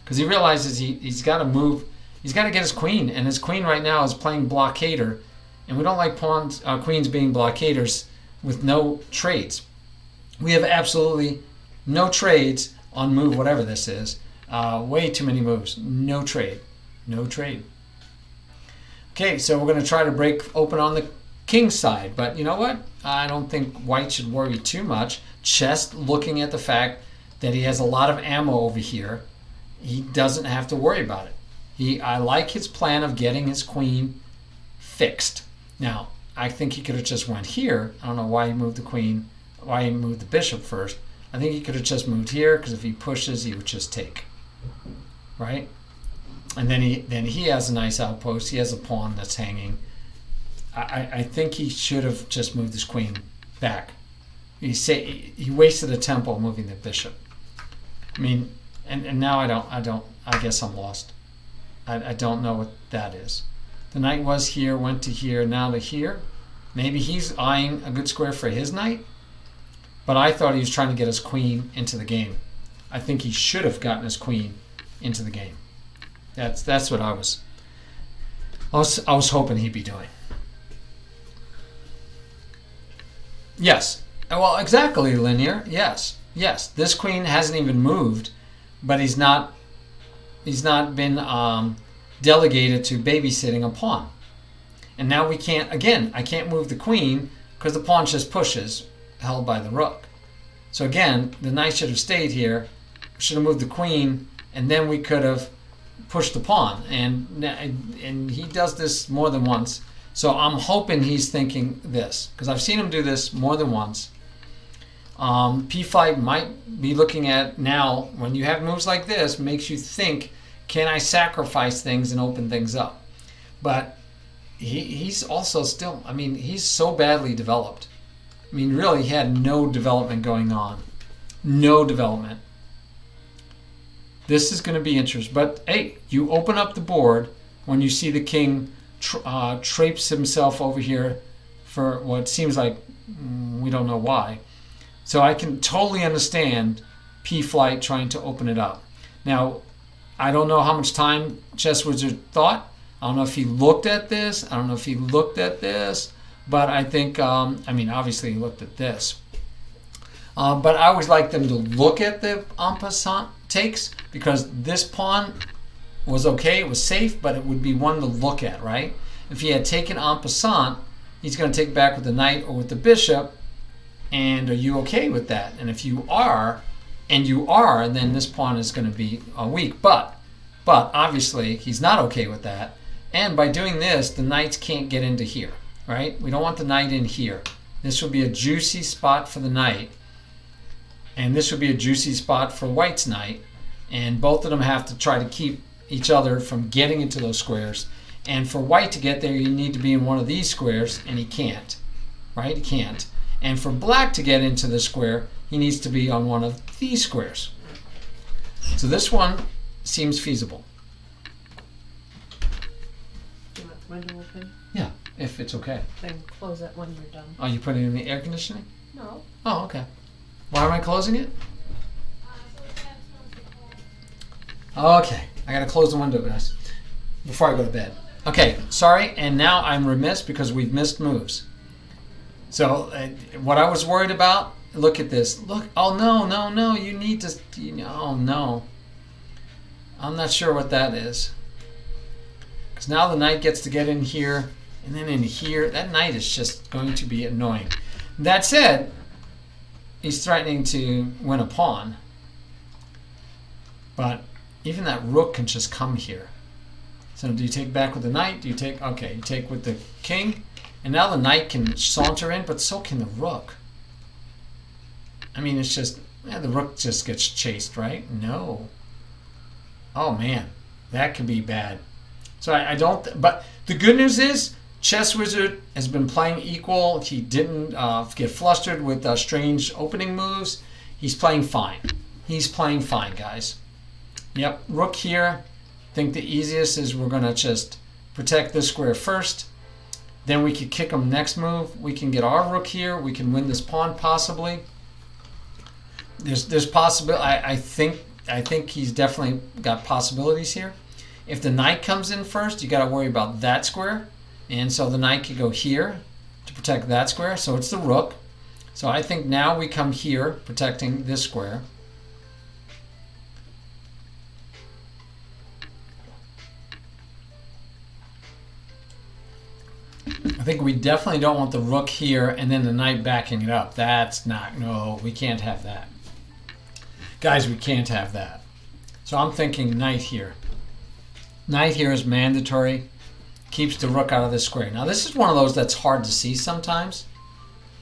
because he realizes he's got to move, he's got to get his queen, and his queen right now is playing blockader, and we don't like queens being blockaders with no trades. We have absolutely no trades on move whatever this is. Way too many moves. No trade. No trade. Okay, so we're going to try to break open on the king side, but you know what? I don't think white should worry too much. Just looking at the fact that he has a lot of ammo over here, he doesn't have to worry about it. I like his plan of getting his queen fixed. Now, I think he could have just went here. I don't know why he moved the queen, why he moved the bishop first. I think he could have just moved here, because if he pushes, he would just take, right? And then he has a nice outpost. He has a pawn that's hanging. I think he should have just moved his queen back. He wasted a tempo moving the bishop. I mean, and now I guess I'm lost. I don't know what that is. The knight was here, went to here, now to here. Maybe he's eyeing a good square for his knight, but I thought he was trying to get his queen into the game. I think he should have gotten his queen into the game. That's what I was hoping he'd be doing. Yes. Well, exactly, Linear. Yes. This queen hasn't even moved, but he's not been delegated to babysitting a pawn. And now I can't move the queen because the pawn just pushes, held by the rook. So again, the knight should have stayed here, should have moved the queen, and then we could have pushed the pawn. And he does this more than once. So I'm hoping he's thinking this, because I've seen him do this more than once. PFlight might be looking at now, when you have moves like this, makes you think, can I sacrifice things and open things up? But he's also still, I mean, he's so badly developed. I mean, really, he had no development going on. No development. This is going to be interesting. But, hey, you open up the board when you see the king traipse himself over here for what seems like we don't know why. So I can totally understand PFlight trying to open it up. Now, I don't know how much time Chess Wizard thought. I don't know if he looked at this. But I think, I mean, obviously he looked at this. But I always like them to look at the en passant takes, because this pawn was okay, it was safe, but it would be one to look at, right? If he had taken en passant, he's going to take back with the knight or with the bishop, and are you okay with that? And if you are, then this pawn is going to be weak. But obviously he's not okay with that, and by doing this, the knights can't get into here, right? We don't want the knight in here. This would be a juicy spot for the knight, and this would be a juicy spot for white's knight, and both of them have to try to keep each other from getting into those squares. And for white to get there, you need to be in one of these squares, and he can't, right? He can't. And for black to get into the square, he needs to be on one of these squares. So this one seems feasible. You window open? Yeah, if it's okay. Then close it when you're done. Oh, you put it in the air conditioning? No. Oh, okay. Why am I closing it? Okay, I gotta close the window, guys, before I go to bed. Okay, sorry, and now I'm remiss because we've missed moves. So, what I was worried about, look at this. Look, oh no, you need to, oh no. I'm not sure what that is. Because now the knight gets to get in here, and then in here. That knight is just going to be annoying. That said, he's threatening to win a pawn. But even that rook can just come here. So do you take back with the knight? Do you take, okay, you take with the king. And now the knight can saunter in, but so can the rook. I mean, it's just, the rook just gets chased, right? No. Oh man, that could be bad. So I don't, but the good news is, Chess Wizard has been playing equal. He didn't get flustered with strange opening moves. He's playing fine. He's playing fine, guys. Yep, rook here. I think the easiest is we're going to just protect this square first. Then we could kick him next move. We can get our rook here. We can win this pawn possibly. There's possibility. I think he's definitely got possibilities here. If the knight comes in first, you got to worry about that square. And so the knight could go here to protect that square. So it's the rook. So I think now we come here protecting this square. I think we definitely don't want the rook here and then the knight backing it up. That's not, no, we can't have that. Guys, we can't have that. So I'm thinking knight here. Knight here is mandatory. Keeps the rook out of this square. Now this is one of those that's hard to see sometimes,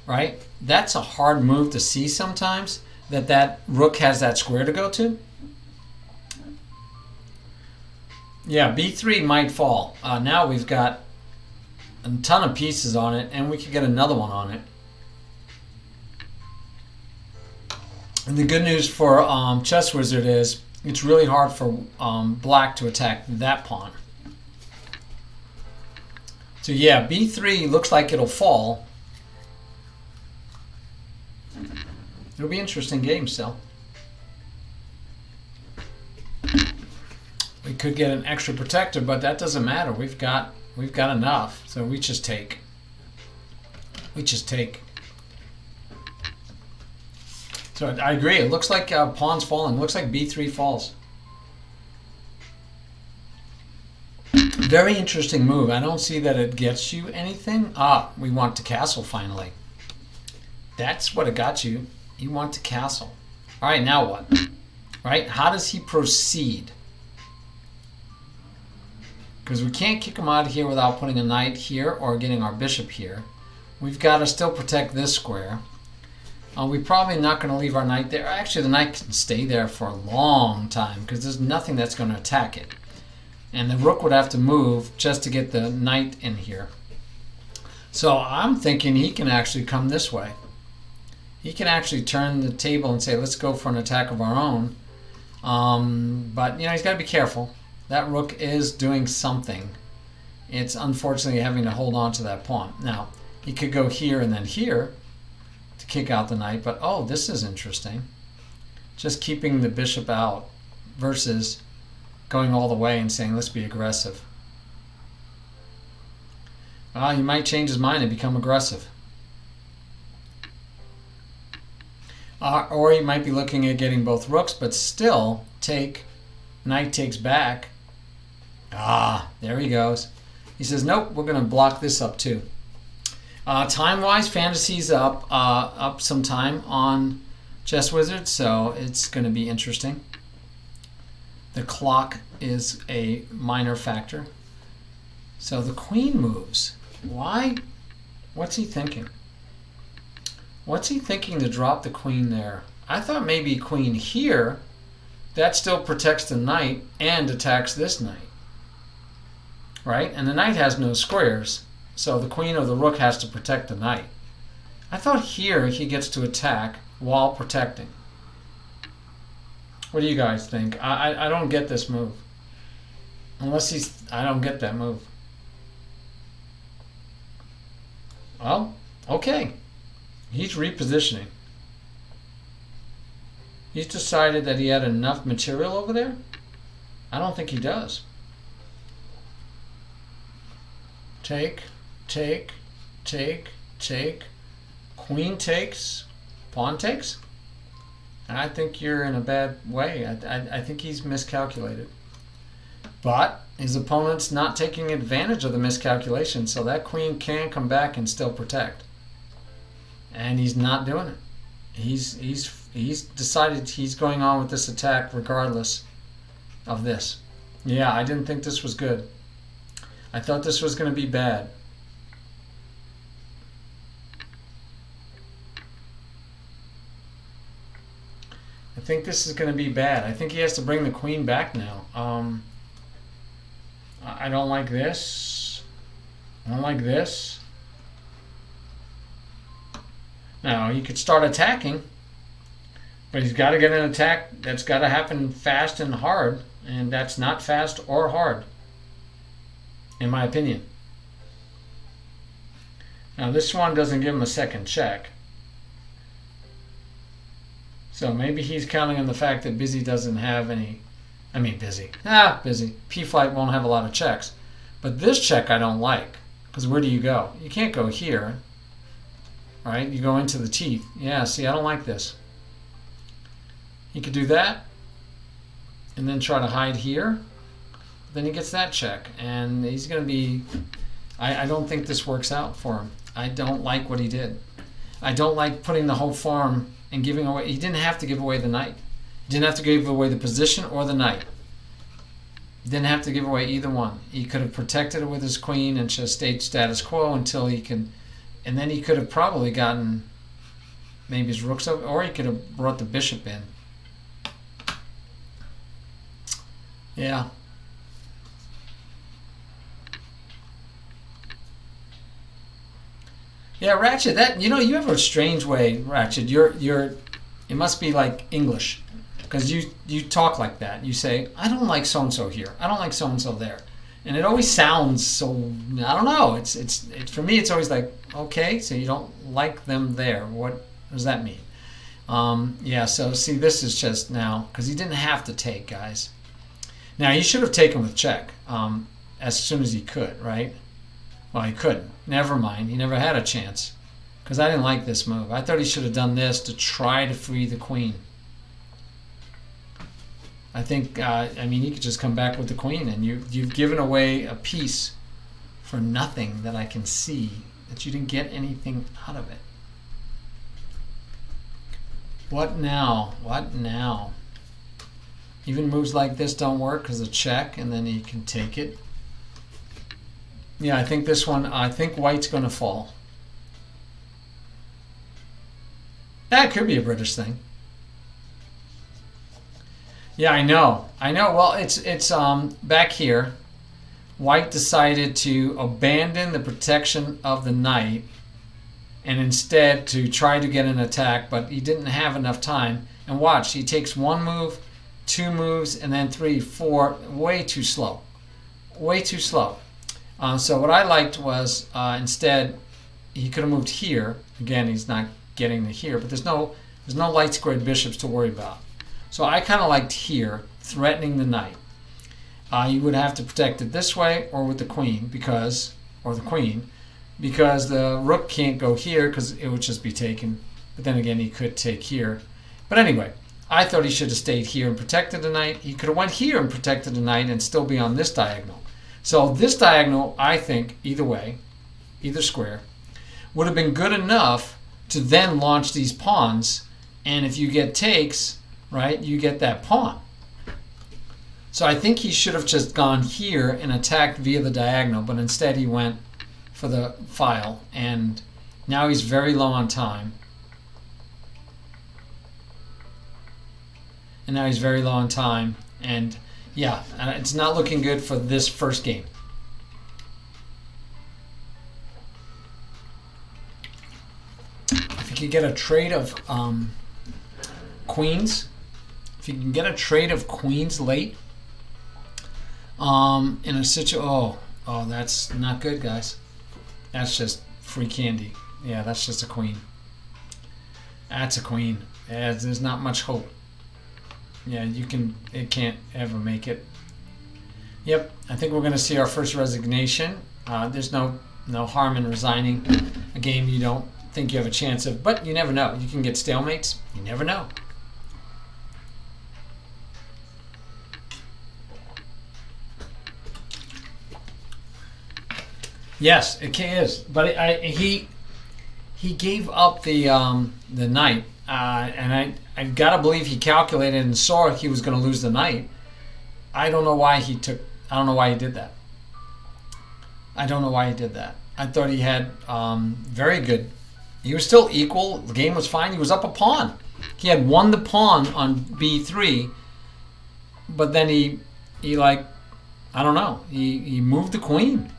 right? That's a hard move to see sometimes, that rook has that square to go to. Yeah, b3 might fall. Now we've got a ton of pieces on it, and we could get another one on it. And the good news for Chess Wizard is it's really hard for black to attack that pawn. So yeah, b3 looks like it'll fall. It'll be an interesting game still. We could get an extra protector, but that doesn't matter. We've got enough, so we just take. We just take. So I agree. It looks like pawn's falling. It looks like b3 falls. Very interesting move. I don't see that it gets you anything. Ah, we want to castle finally. That's what it got you. You want to castle. All right, now what? Right? How does he proceed? Because we can't kick him out of here without putting a knight here or getting our bishop here. We've got to still protect this square. We're probably not going to leave our knight there. Actually, the knight can stay there for a long time because there's nothing that's going to attack it. And the rook would have to move just to get the knight in here. So I'm thinking he can actually come this way. He can actually turn the table and say, let's go for an attack of our own. But, he's got to be careful. That rook is doing something. It's unfortunately having to hold on to that pawn. Now, he could go here and then here to kick out the knight. But, oh, this is interesting. Just keeping the bishop out versus going all the way and saying, let's be aggressive. He might change his mind and become aggressive. Or he might be looking at getting both rooks, but still take, knight takes back. There he goes. He says, nope, we're going to block this up too. Time-wise, Fantasy's up some time on Chess Wizard, so it's going to be interesting. The clock is a minor factor. So the queen moves. Why? What's he thinking? What's he thinking to drop the queen there? I thought maybe queen here. That still protects the knight and attacks this knight. Right? And the knight has no squares. So the queen or the rook has to protect the knight. I thought here he gets to attack while protecting. What do you guys think? I don't get this move. Unless I don't get that move. Well, okay. He's repositioning. He's decided that he had enough material over there? I don't think he does. Take, take, take, take. Queen takes, pawn takes. I think you're in a bad way. I think he's miscalculated. But his opponent's not taking advantage of the miscalculation, so that queen can come back and still protect. And he's not doing it. He's decided he's going on with this attack regardless of this. Yeah, I didn't think this was good. I thought this was going to be bad. I think this is going to be bad. I think he has to bring the queen back now. I don't like this. I don't like this. Now, he could start attacking, but he's got to get an attack that's got to happen fast and hard, and that's not fast or hard, in my opinion. Now, this one doesn't give him a second check. So maybe he's counting on the fact that Busy doesn't have any... Busy. Busy. PFlight won't have a lot of checks. But this check I don't like, because where do you go? You can't go here. All right, you go into the teeth. Yeah, see, I don't like this. He could do that, and then try to hide here. Then he gets that check, and he's going to be... I don't think this works out for him. I don't like what he did. I don't like putting the whole farm and giving away... He didn't have to give away the knight. He didn't have to give away the position or the knight. He didn't have to give away either one. He could have protected it with his queen and just stayed status quo until he can... And then he could have probably gotten maybe his rooks over, or he could have brought the bishop in. Yeah. Yeah, Ratchet, that, you have a strange way, Ratchet. It must be like English, because you talk like that. You say, I don't like so-and-so here. I don't like so-and-so there. And it always sounds so, I don't know. It's for me, it's always like, okay, so you don't like them there. What does that mean? Yeah, so see, this is just now, because he didn't have to take, guys. Now, he should have taken with check as soon as he could, right? Well, he couldn't. Never mind. He never had a chance, because I didn't like this move. I thought he should have done this to try to free the queen. I think, he could just come back with the queen, and you've given away a piece for nothing that I can see, that you didn't get anything out of it. What now? What now? Even moves like this don't work because of check, and then he can take it. Yeah, I think this one, I think white's going to fall. That could be a British thing. Yeah, I know. Well, it's back here. White decided to abandon the protection of the knight and instead to try to get an attack, but he didn't have enough time. And watch, he takes one move, two moves, and then 3, 4. Way too slow. Way too slow. So what I liked was instead he could have moved here. Again, he's not getting to here, but there's no light squared bishops to worry about. So I kind of liked here, threatening the knight. You would have to protect it this way or with the queen, because the rook can't go here because it would just be taken. But then again, he could take here. But anyway, I thought he should have stayed here and protected the knight. He could have went here and protected the knight and still be on this diagonal. So this diagonal, I think, either way, either square, would have been good enough to then launch these pawns. And if you get takes, right, you get that pawn. So I think he should have just gone here and attacked via the diagonal, but instead he went for the file, and now he's very low on time. And yeah, it's not looking good for this first game. If you could get a trade of queens, if you can get a trade of queens late, in a situation, oh, that's not good, guys. That's just Free candy. Yeah, that's just a queen. That's a queen. Yeah, there's not much hope. Yeah, it can't ever make it. Yep, I think we're going to see our first resignation. There's no harm in resigning a game you don't think you have a chance of, but you never know. You can get stalemates. You never know. Yes, it is. But he gave up the knight, and I gotta believe he calculated and saw he was going to lose the knight. I don't know why he did that. I don't know why he did that. I thought he had very good. He was still equal. The game was fine. He was up a pawn. He had won the pawn on b3, but then he like, I don't know. He moved the queen.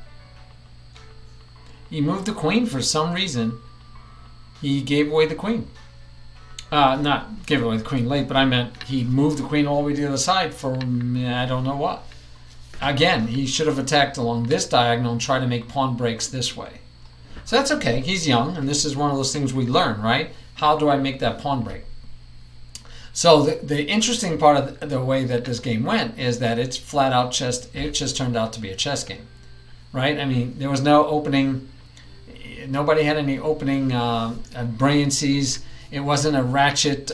He moved the queen for some reason. He gave away the queen. Not gave away the queen late, but I meant he moved the queen all the way to the other side for I don't know what. Again, he should have attacked along this diagonal and tried to make pawn breaks this way. So that's okay. He's young, and this is one of those things we learn, right? How do I make that pawn break? So the interesting part of the way that this game went is that it's flat out chess. It just turned out to be a chess game, right? I mean, there was no opening. Nobody had any opening brilliancies. It wasn't a ratchet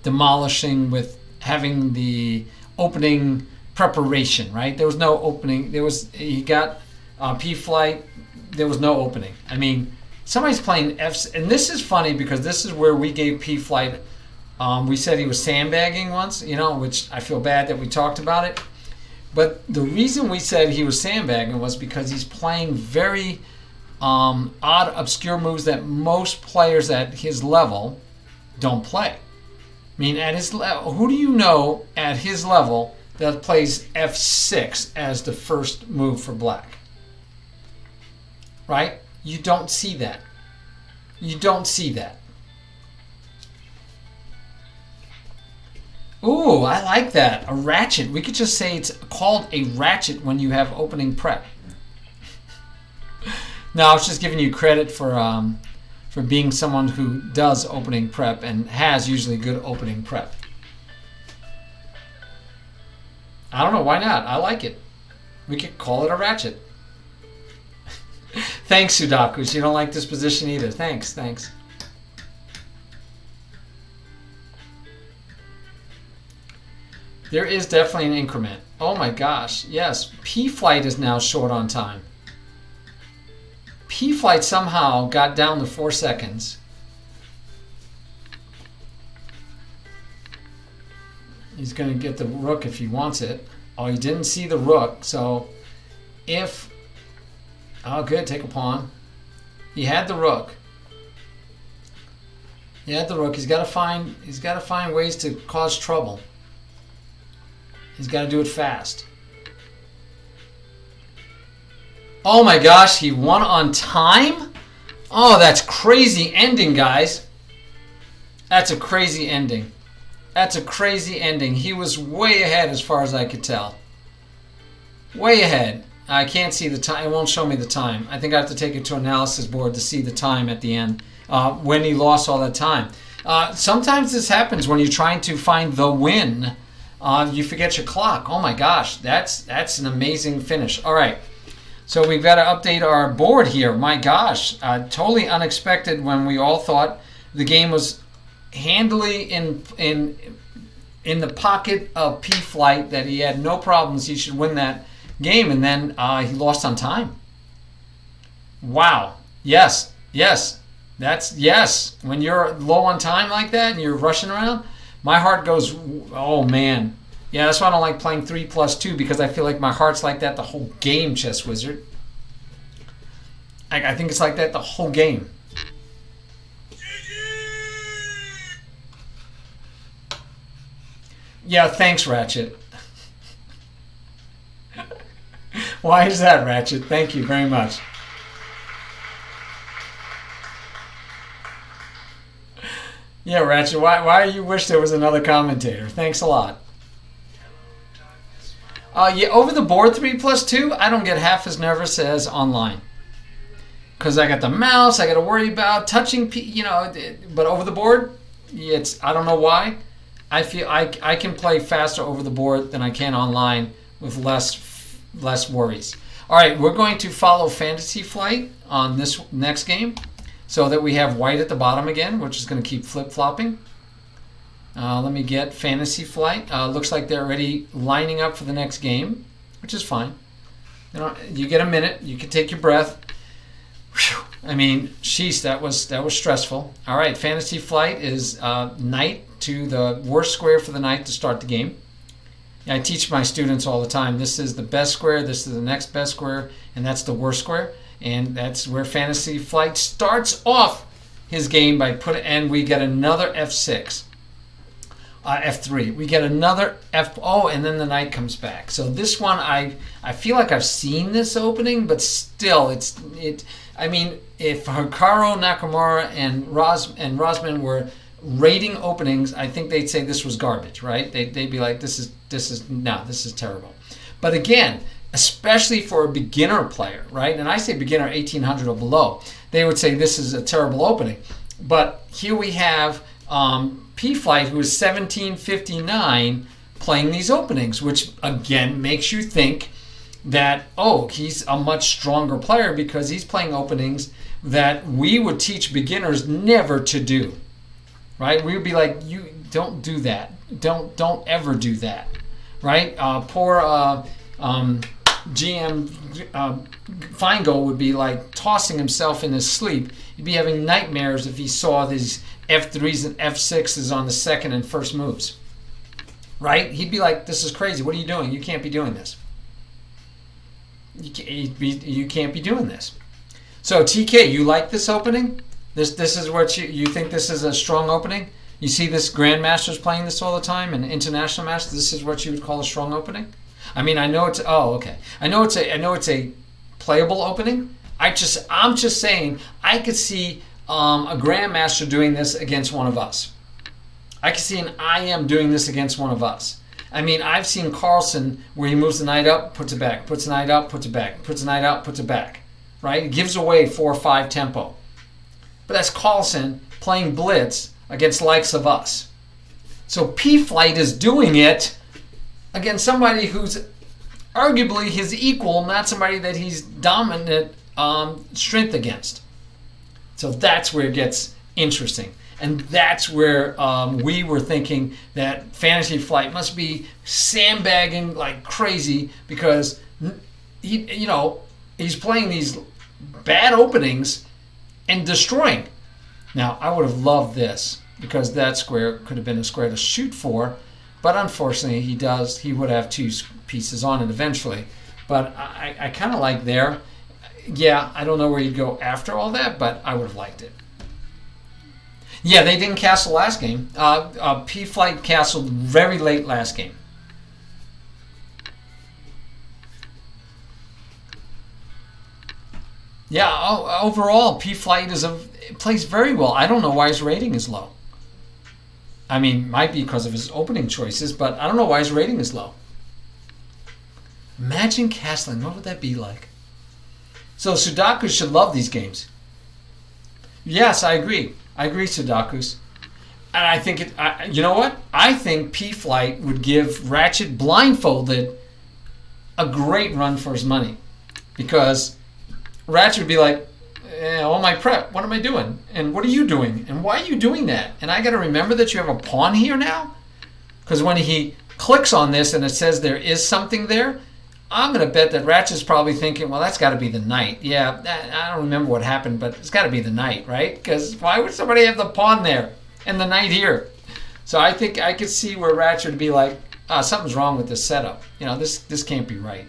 demolishing with having the opening preparation, right? There was no opening. He got PFlight. There was no opening. I mean, somebody's playing F, and this is funny because this is where we gave PFlight. We said he was sandbagging once, which I feel bad that we talked about it. But the reason we said he was sandbagging was because he's playing very odd, obscure moves that most players at his level don't play. I mean, at his level, who do you know at his level that plays F6 as the first move for black? Right? You don't see that. You don't see that. Ooh, I like that. A ratchet. We could just say it's called a ratchet when you have opening prep. No, I was just giving you credit for being someone who does opening prep and has usually good opening prep. I don't know, why not? I like it. We could call it a ratchet. Thanks, Sudakus. You don't like this position either. Thanks. There is definitely an increment. Oh my gosh, yes. PFlight is now short on time. PFlight somehow got down to 4 seconds. He's going to get the rook if he wants it. Oh, he didn't see the rook, so if... Oh, good, take a pawn. He had the rook. He's got to find ways to cause trouble. He's got to do it fast. Oh my gosh, he won on time? Oh, that's crazy ending, guys. That's a crazy ending. He was way ahead as far as I could tell. Way ahead. I can't see the time. It won't show me the time. I think I have to take it to analysis board to see the time at the end when he lost all that time. Sometimes this happens when you're trying to find the win. You forget your clock. Oh my gosh, that's an amazing finish. All right, so we've got to update our board here. My gosh, totally unexpected when we all thought the game was handily in the pocket of PFlight, that he had no problems. He should win that game, and then he lost on time. Wow. Yes. That's yes. When you're low on time like that and you're rushing around, my heart goes, oh man. Yeah, that's why I don't like playing 3+2, because I feel like my heart's like that the whole game, Chess Wizard. I think it's like that the whole game. Yeah, thanks, Ratchet. Why is that, Ratchet? Thank you very much. Yeah, Ratchet, why you wish there was another commentator? Thanks a lot. Yeah, over the board 3+2, I don't get half as nervous as online. because I got the mouse. I got to worry about touching, but over the board, I don't know why. I feel I can play faster over the board than I can online with less worries. All right, we're going to follow Fantasy Flight on this next game so that we have white at the bottom again, which is going to keep flip-flopping. Let me get Fantasy Flight. Looks like they're already lining up for the next game, which is fine. You get a minute. You can take your breath. Whew. I mean, sheesh, that was stressful. All right, Fantasy Flight is knight to the worst square for the knight to start the game. I teach my students all the time, this is the best square, this is the next best square, and that's the worst square. And that's where Fantasy Flight starts off his game by and we get another F6. F3. We get another and then the knight comes back. So this one, I feel like I've seen this opening, but still, I mean, if Hikaru Nakamura and Rosman were rating openings, I think they'd say this was garbage, right? They'd be like, this is terrible. But again, especially for a beginner player, right? And I say beginner 1800 or below, they would say this is a terrible opening. But here we have PFlight, who is 1759, playing these openings, which again makes you think that, he's a much stronger player because he's playing openings that we would teach beginners never to do. Right? We would be like, you don't do that. Don't ever do that. Right? Poor GM Feingold would be like tossing himself in his sleep. He'd be having nightmares if he saw these F3s and F6s on the second and first moves. Right? He'd be like, this is crazy. What are you doing? You can't be doing this. You can't be doing this. So TK, you like this opening? This is what you think this is a strong opening? You see this Grandmasters playing this all the time and International Masters, this is what you would call a strong opening? I mean, I know it's I know it's a playable opening. I'm just saying I could see a Grandmaster doing this against one of us. I could see an IM doing this against one of us. I mean, I've seen Carlsen where he moves the knight up, puts it back, puts the knight up, puts it back, puts the knight up, puts it back. Right? It gives away 4 or 5 tempo. But that's Carlsen playing blitz against likes of us. So PFlight is doing it against somebody who's arguably his equal, not somebody that he's dominant strength against. So that's where it gets interesting. And that's where we were thinking that Fantasy Flight must be sandbagging like crazy because he's playing these bad openings and destroying. Now, I would have loved this because that square could have been a square to shoot for, but unfortunately he would have 2 pieces on it eventually. But I kind of like there. Yeah, I don't know where you'd go after all that, but I would have liked it. Yeah, they didn't castle last game. PFlight castled very late last game. Yeah, overall, PFlight plays very well. I don't know why his rating is low. I mean, might be because of his opening choices, but I don't know why his rating is low. Imagine castling. What would that be like? So Sudakus should love these games. Yes, I agree. Sudakus. And I think you know what? I think PFlight would give Ratchet blindfolded a great run for his money, because Ratchet would be like, all my prep, what am I doing? And what are you doing? And why are you doing that? And I got to remember that you have a pawn here now? Because when he clicks on this and it says there is something there, I'm going to bet that Ratchet's probably thinking, well, that's got to be the knight. Yeah, I don't remember what happened, but it's got to be the knight, right? Because why would somebody have the pawn there and the knight here? So I think I could see where Ratchet would be like, something's wrong with this setup. This can't be right.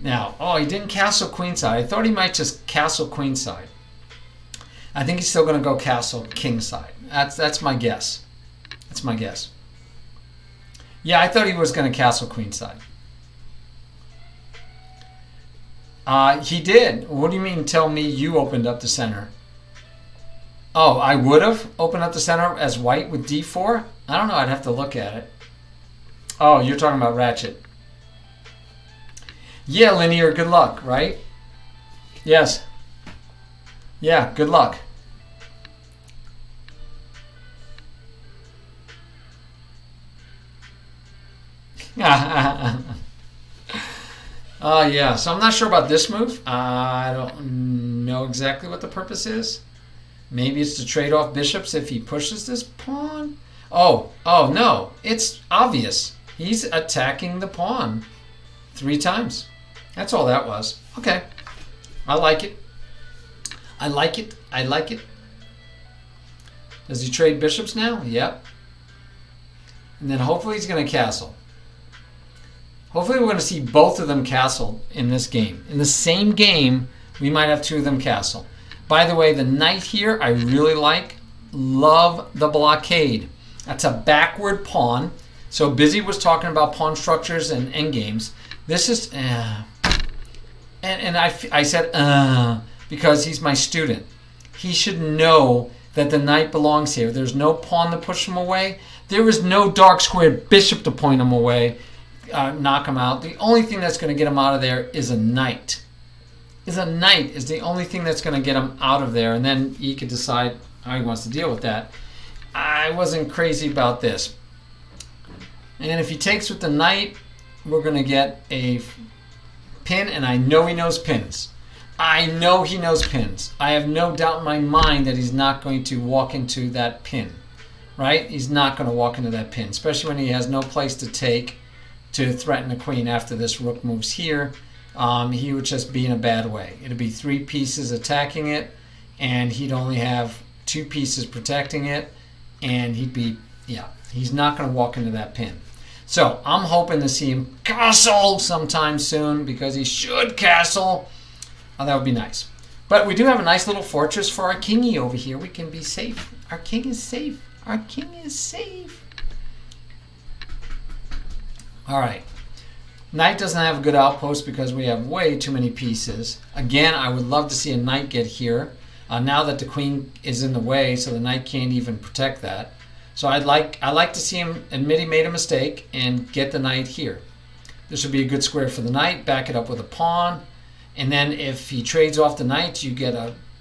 Now, he didn't castle queenside. I thought he might just castle queenside. I think he's still going to go castle kingside. That's my guess. That's my guess. Yeah, I thought he was going to castle queenside. He did. What do you mean tell me you opened up the center? Oh, I would have opened up the center as white with d4? I don't know. I'd have to look at it. Oh, you're talking about Ratchet. Yeah, Linear, good luck, right? Yes. Yeah, good luck. Yeah, so I'm not sure about this move. I don't know exactly what the purpose is. Maybe it's to trade off bishops if he pushes this pawn. Oh no, it's obvious. He's attacking the pawn 3 times. That's all that was. Okay, I like it. I like it. I like it. Does he trade bishops now? Yep. And then hopefully he's going to castle. Hopefully we're going to see both of them castle in this game. In the same game, we might have 2 of them castle. By the way, the knight here I really like. Love the blockade. That's a backward pawn. So Busy was talking about pawn structures and endgames. This is... And I said, because he's my student. He should know that the knight belongs here. There's no pawn to push him away. There is no dark squared bishop to point him away, knock him out. The only thing that's going to get him out of there is a knight. Is the only thing that's going to get him out of there. And then he could decide how he wants to deal with that. I wasn't crazy about this. And if he takes with the knight, we're going to get a pin, and I know he knows pins. I know he knows pins. I have no doubt in my mind that he's not going to walk into that pin, right? He's not going to walk into that pin, especially when he has no place to take to threaten the queen after this rook moves here. He would just be in a bad way. It'd be 3 pieces attacking it, and he'd only have 2 pieces protecting it, and he'd be, he's not going to walk into that pin. So I'm hoping to see him castle sometime soon, because he should castle. That would be nice. But we do have a nice little fortress for our kingy over here. We can be safe. Our king is safe. Our king is safe. All right. Knight doesn't have a good outpost because we have way too many pieces. Again, I would love to see a knight get here. Now that the queen is in the way, so the knight can't even protect that. So I like to see him admit he made a mistake and get the knight here. This would be a good square for the knight. Back it up with a pawn. And then if he trades off the knight, you get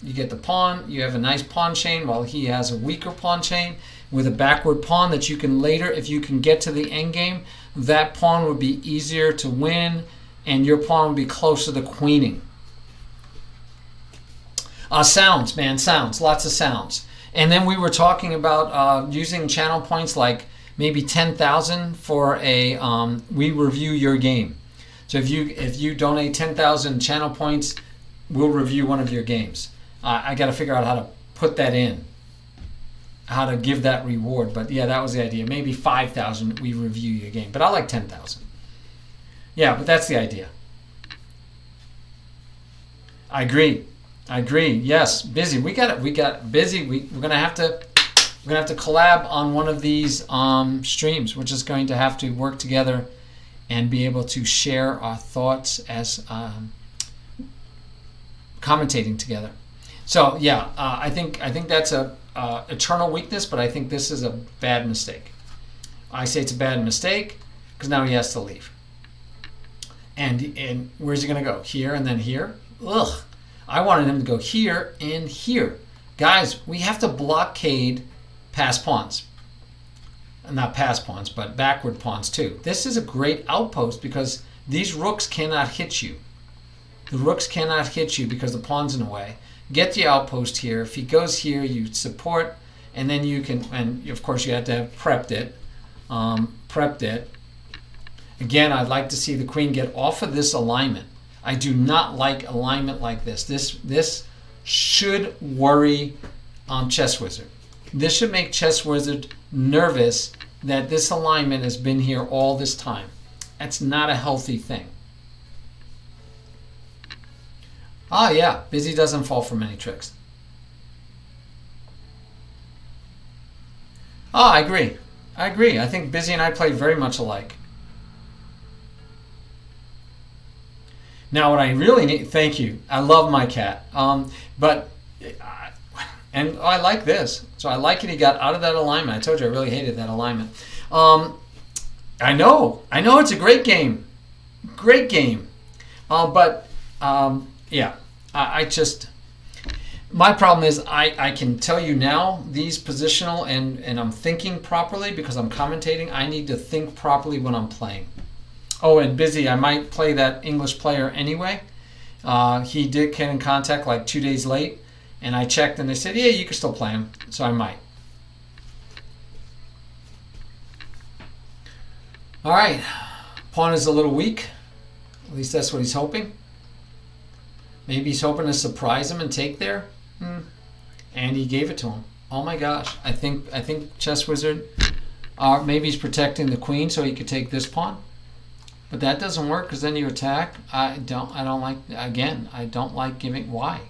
the pawn. You have a nice pawn chain while he has a weaker pawn chain with a backward pawn that you can later, if you can get to the endgame, that pawn would be easier to win and your pawn would be closer to queening. Sounds, man, sounds. Lots of sounds. And then we were talking about using channel points like maybe 10,000 for a we review your game. So if you donate 10,000 channel points, we'll review one of your games. I got to figure out how to put that in, how to give that reward. But yeah, that was the idea. Maybe 5,000 we review your game. But I like 10,000. Yeah, but that's the idea. I agree. Yes, Busy. We got Busy. We're gonna have to collab on one of these streams. We're just going to have to work together and be able to share our thoughts as commentating together. So yeah, I think that's a eternal weakness, but I think this is a bad mistake. I say it's a bad mistake because now he has to leave. And where's he gonna go? Here and then here? Ugh. I wanted him to go here and here. Guys, we have to blockade pass pawns. Not pass pawns, but backward pawns too. This is a great outpost because these rooks cannot hit you. The rooks cannot hit you because the pawn's in the way. Get the outpost here. If he goes here, you support, and then you can, and of course you have to have prepped it. Again, I'd like to see the queen get off of this alignment. I do not like alignment like this. This should worry Chess Wizard. This should make Chess Wizard nervous that this alignment has been here all this time. That's not a healthy thing. Ah, yeah, Busy doesn't fall for many tricks. Ah, I agree. I think Busy and I play very much alike. Now, what I really need, thank you. I love my cat. And I like this. So I like it. He got out of that alignment. I told you I really hated that alignment. I know it's a great game. Yeah. I just, my problem is I can tell you now these positional and I'm thinking properly because I'm commentating. I need to think properly when I'm playing. Oh, and busy, I might play that English player anyway. He did get in contact like 2 days late, and I checked and they said, yeah, you can still play him, so I might. All right, pawn is a little weak. At least that's what he's hoping. Maybe he's hoping to surprise him and take there. And he gave it to him. Oh my gosh, I think Chess Wizard, maybe he's protecting the queen so he could take this pawn. But that doesn't work because then you attack. I don't like, again, I don't like giving. Why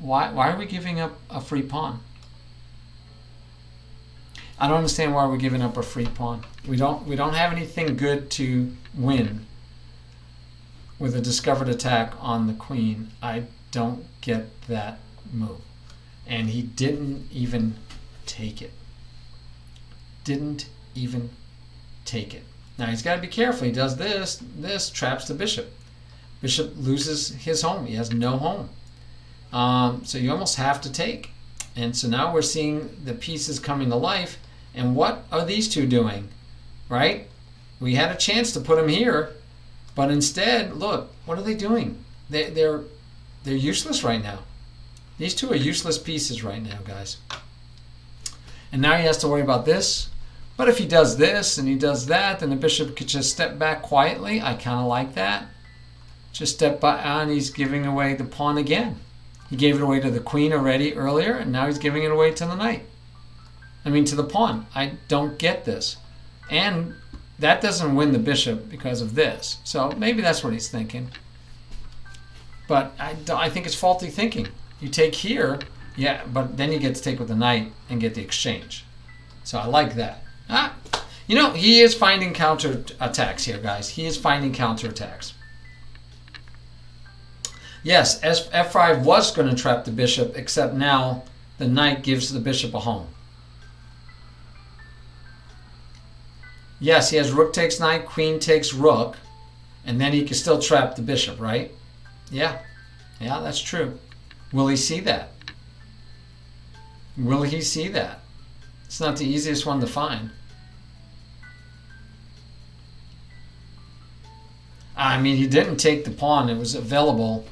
are we giving up a free pawn? I don't understand why we're giving up a free pawn. We don't have anything good to win with a discovered attack on the queen. I don't get that move. And he didn't even take it. Didn't even take it. Now he's got to be careful. He does this. This traps the bishop. Bishop loses his home. He has no home. So you almost have to take. And so now we're seeing the pieces coming to life. And what are these two doing? Right? We had a chance to put them here. But instead, look, what are they doing? They're useless right now. These two are useless pieces right now, guys. And now he has to worry about this. But if he does this and he does that, then the bishop could just step back quietly. I kind of like that. Just step by, and he's giving away the pawn again. He gave it away to the queen already earlier, and now he's giving it away to the knight. I mean, to the pawn. I don't get this. And that doesn't win the bishop because of this. So maybe that's what he's thinking. But I think it's faulty thinking. You take here, yeah, but then you get to take with the knight and get the exchange. So I like that. You know, he is finding counter attacks here, guys. He is finding counter attacks. Yes, F5 was going to trap the bishop, except now the knight gives the bishop a home. Yes, he has rook takes knight, queen takes rook, and then he can still trap the bishop, right? Yeah, that's true. Will he see that? Will he see that? It's not the easiest one to find. I mean, he didn't take the pawn. It was available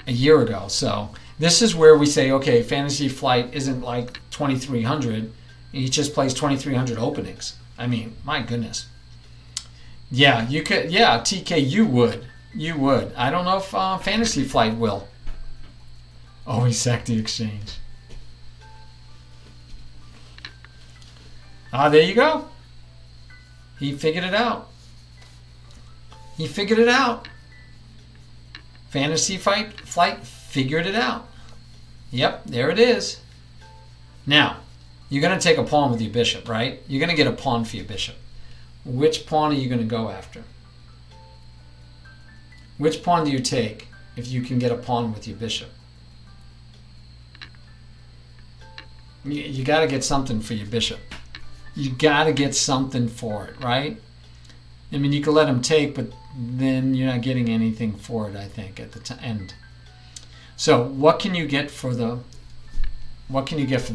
a year ago. So this is where we say, okay, Fantasy Flight isn't like 2,300. He just plays 2,300 openings. I mean, my goodness. Yeah, you could. Yeah, TK, you would. You would. I don't know if Fantasy Flight will. Oh, he sacked the exchange. There you go. He figured it out. He figured it out. Fantasy Flight figured it out. Yep, there it is. Now, you're going to take a pawn with your bishop, right? You're going to get a pawn for your bishop. Which pawn are you going to go after? Which pawn do you take if you can get a pawn with your bishop? You got to get something for your bishop. You got to get something for it, right? I mean, you can let him take, but then you're not getting anything for it, I think, at the end. So what can you get for the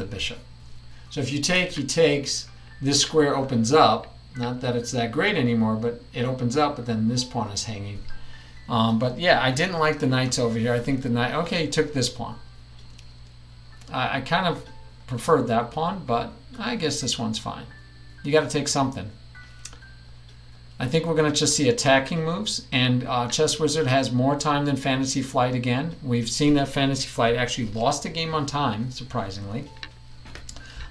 bishop? So if you take, he takes, this square opens up. Not that it's that great anymore, but it opens up, but then this pawn is hanging. But yeah, I didn't like the knights over here. I think the knight, okay, he took this pawn. I kind of preferred that pawn, but I guess this one's fine. You got to take something. I think we're going to just see attacking moves, and Chess Wizard has more time than Fantasy Flight again. We've seen that Fantasy Flight actually lost a game on time, surprisingly.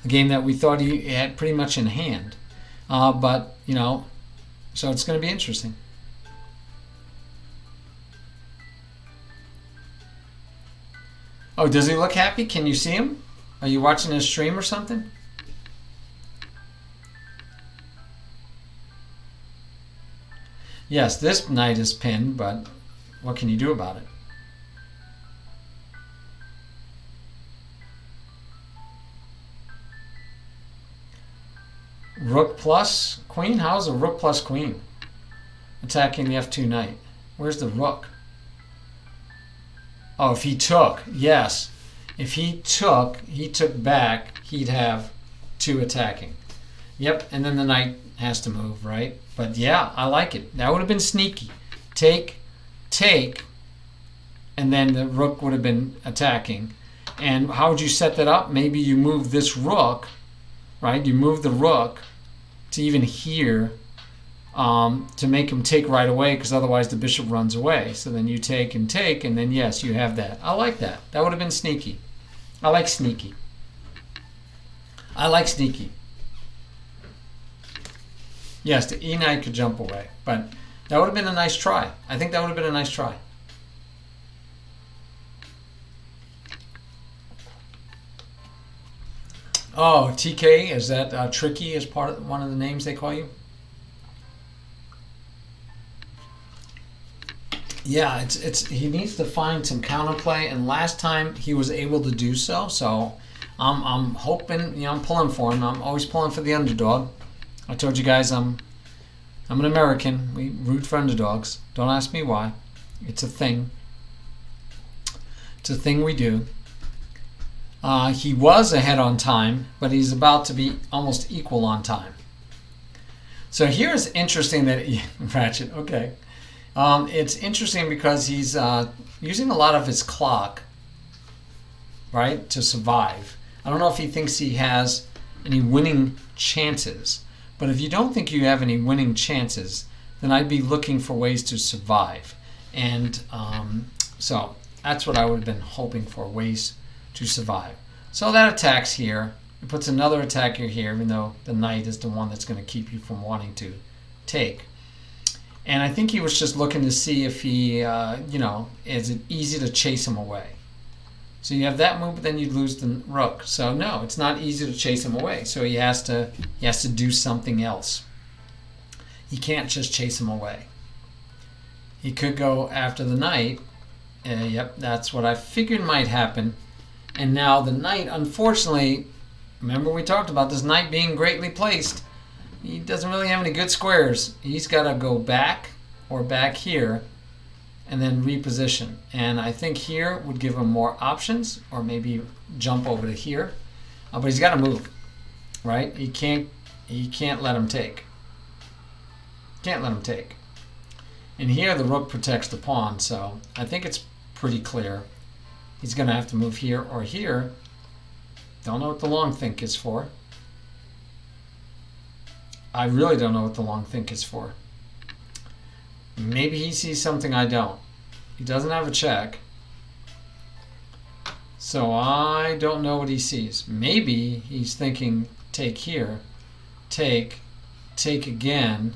A game that we thought he had pretty much in hand. But, you know, so it's going to be interesting. Oh, does he look happy? Can you see him? Are you watching his stream or something? Yes, this knight is pinned, but what can you do about it? Rook plus queen? How's a rook plus queen? Attacking the f2 knight. Where's the rook? Oh, if he took, yes. If he took back, he'd have 2 attacking. Yep, and then the knight has to move, right? But yeah, I like it. That would have been sneaky. Take, and then the rook would have been attacking. And how would you set that up? Maybe you move this rook, right? You move the rook to even here to make him take right away, because otherwise the bishop runs away. So then you take, and then yes, you have that. I like that. That would have been sneaky. I like sneaky. Yes, the e knight could jump away, but that would have been a nice try. I think that would have been a nice try. Oh, TK, is that tricky as part of one of the names they call you? Yeah, it's he needs to find some counterplay, and last time he was able to do so. So I'm hoping, I'm pulling for him. I'm always pulling for the underdog. I told you guys I'm an American. We root for underdogs. Don't ask me why. It's a thing. It's a thing we do. He was ahead on time, but he's about to be almost equal on time. So here's interesting that Ratchet. Okay. It's interesting because he's using a lot of his clock, right, to survive. I don't know if he thinks he has any winning chances, but if you don't think you have any winning chances, then I'd be looking for ways to survive. And so that's what I would have been hoping for, ways to survive. So that attacks here. It puts another attacker here, even though the knight is the one that's going to keep you from wanting to take. And I think he was just looking to see if he, is it easy to chase him away. So you have that move, but then you lose the rook. So no, it's not easy to chase him away. So he has to do something else. He can't just chase him away. He could go after the knight. Yep, that's what I figured might happen. And now the knight, unfortunately, remember we talked about this knight being greatly placed. He doesn't really have any good squares. He's got to go back or back here and then reposition. And I think here would give him more options, or maybe jump over to here. But he's got to move, right? He can't let him take. Can't let him take. And here the rook protects the pawn, so I think it's pretty clear. He's going to have to move here or here. Don't know what the long think is for. I really don't know what the long think is for. Maybe he sees something I don't. He doesn't have a check. So I don't know what he sees. Maybe he's thinking take here, take again,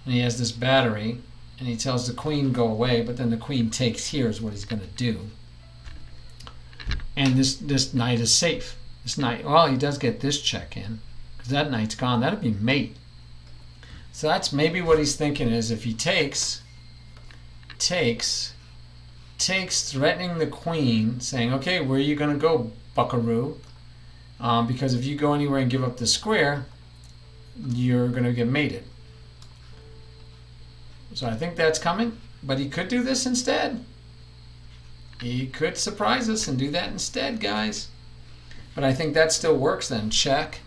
and he has this battery, and he tells the queen go away, but then the queen takes here is what he's going to do. And this knight is safe. This knight, well, he does get this check in, because that knight's gone. That'd be mate. So that's maybe what he's thinking is if he takes, threatening the queen, saying, okay, where are you going to go, buckaroo? Because if you go anywhere and give up the square, you're going to get mated. So I think that's coming, but he could do this instead. He could surprise us and do that instead, guys. But I think that still works then. Check,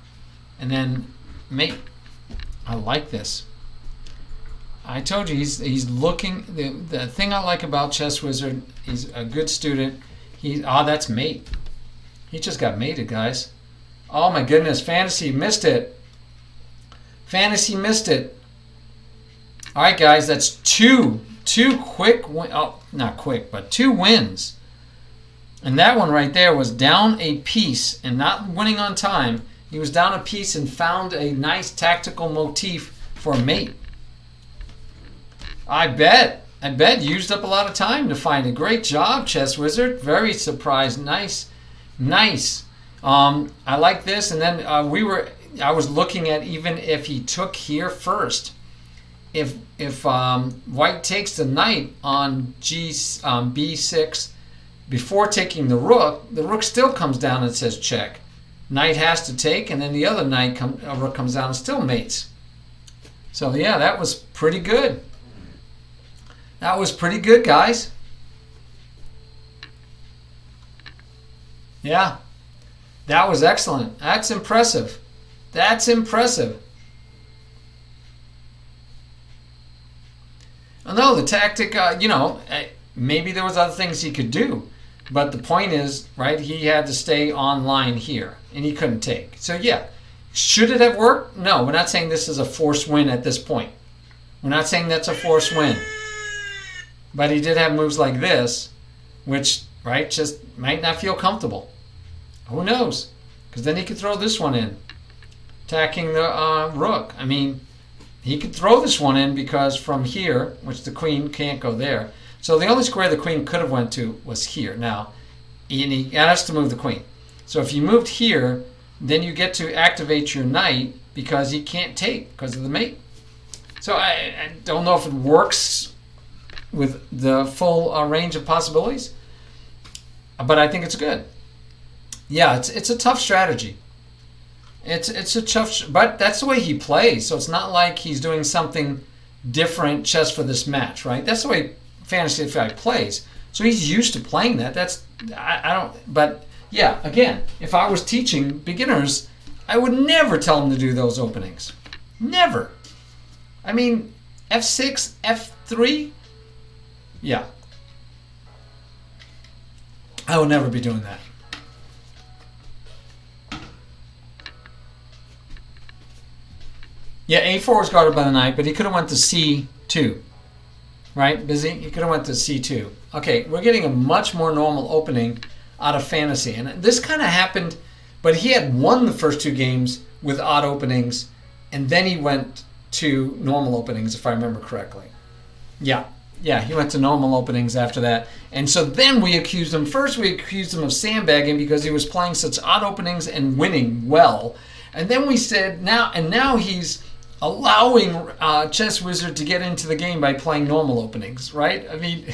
and then mate. I like this. I told you he's looking. The thing I like about Chess Wizard, he's a good student. That's mate. He just got mated, guys. Oh my goodness, Fantasy missed it. Fantasy missed it. All right, guys, that's two quick. Oh, not quick, but 2 wins. And that one right there was down a piece and not winning on time. He was down a piece and found a nice tactical motif for a mate. I bet used up a lot of time to find it. Great job, Chess Wizard. Very surprised. Nice. I like this. And then I was looking at even if he took here first. If White takes the knight on B6 before taking the rook still comes down and says check. Knight has to take, and then the other rook comes down and still mates. So yeah, that was pretty good. That was pretty good, guys. Yeah, that was excellent. That's impressive. That's impressive. No, the tactic, maybe there was other things he could do. But the point is, right, he had to stay online here, and he couldn't take. So, yeah, should it have worked? No, we're not saying this is a forced win at this point. We're not saying that's a forced win. But he did have moves like this, which, right, just might not feel comfortable. Who knows? Because then he could throw this one in, attacking the rook. I mean, he could throw this one in because from here, which the queen can't go there. So the only square the queen could have went to was here. Now, and he has to move the queen. So if you moved here, then you get to activate your knight because he can't take because of the mate. So I don't know if it works with the full range of possibilities, but I think it's good. Yeah, it's a tough strategy. It's a tough, but that's the way he plays. So it's not like he's doing something different just for this match, right? That's the way Fantasy Flight plays. So he's used to playing that. I don't, but yeah, again, if I was teaching beginners, I would never tell them to do those openings. Never. I mean, F6, F3, yeah. I would never be doing that. Yeah, A4 was guarded by the knight, but he could have went to C2. Right, Busy? He could have went to C2. Okay, we're getting a much more normal opening out of Fantasy. And this kind of happened, but he had won the first two games with odd openings, and then he went to normal openings, if I remember correctly. Yeah, he went to normal openings after that. And so then we accused him of sandbagging because he was playing such odd openings and winning well. And then we said, now he's allowing Chess Wizard to get into the game by playing normal openings, right? I mean,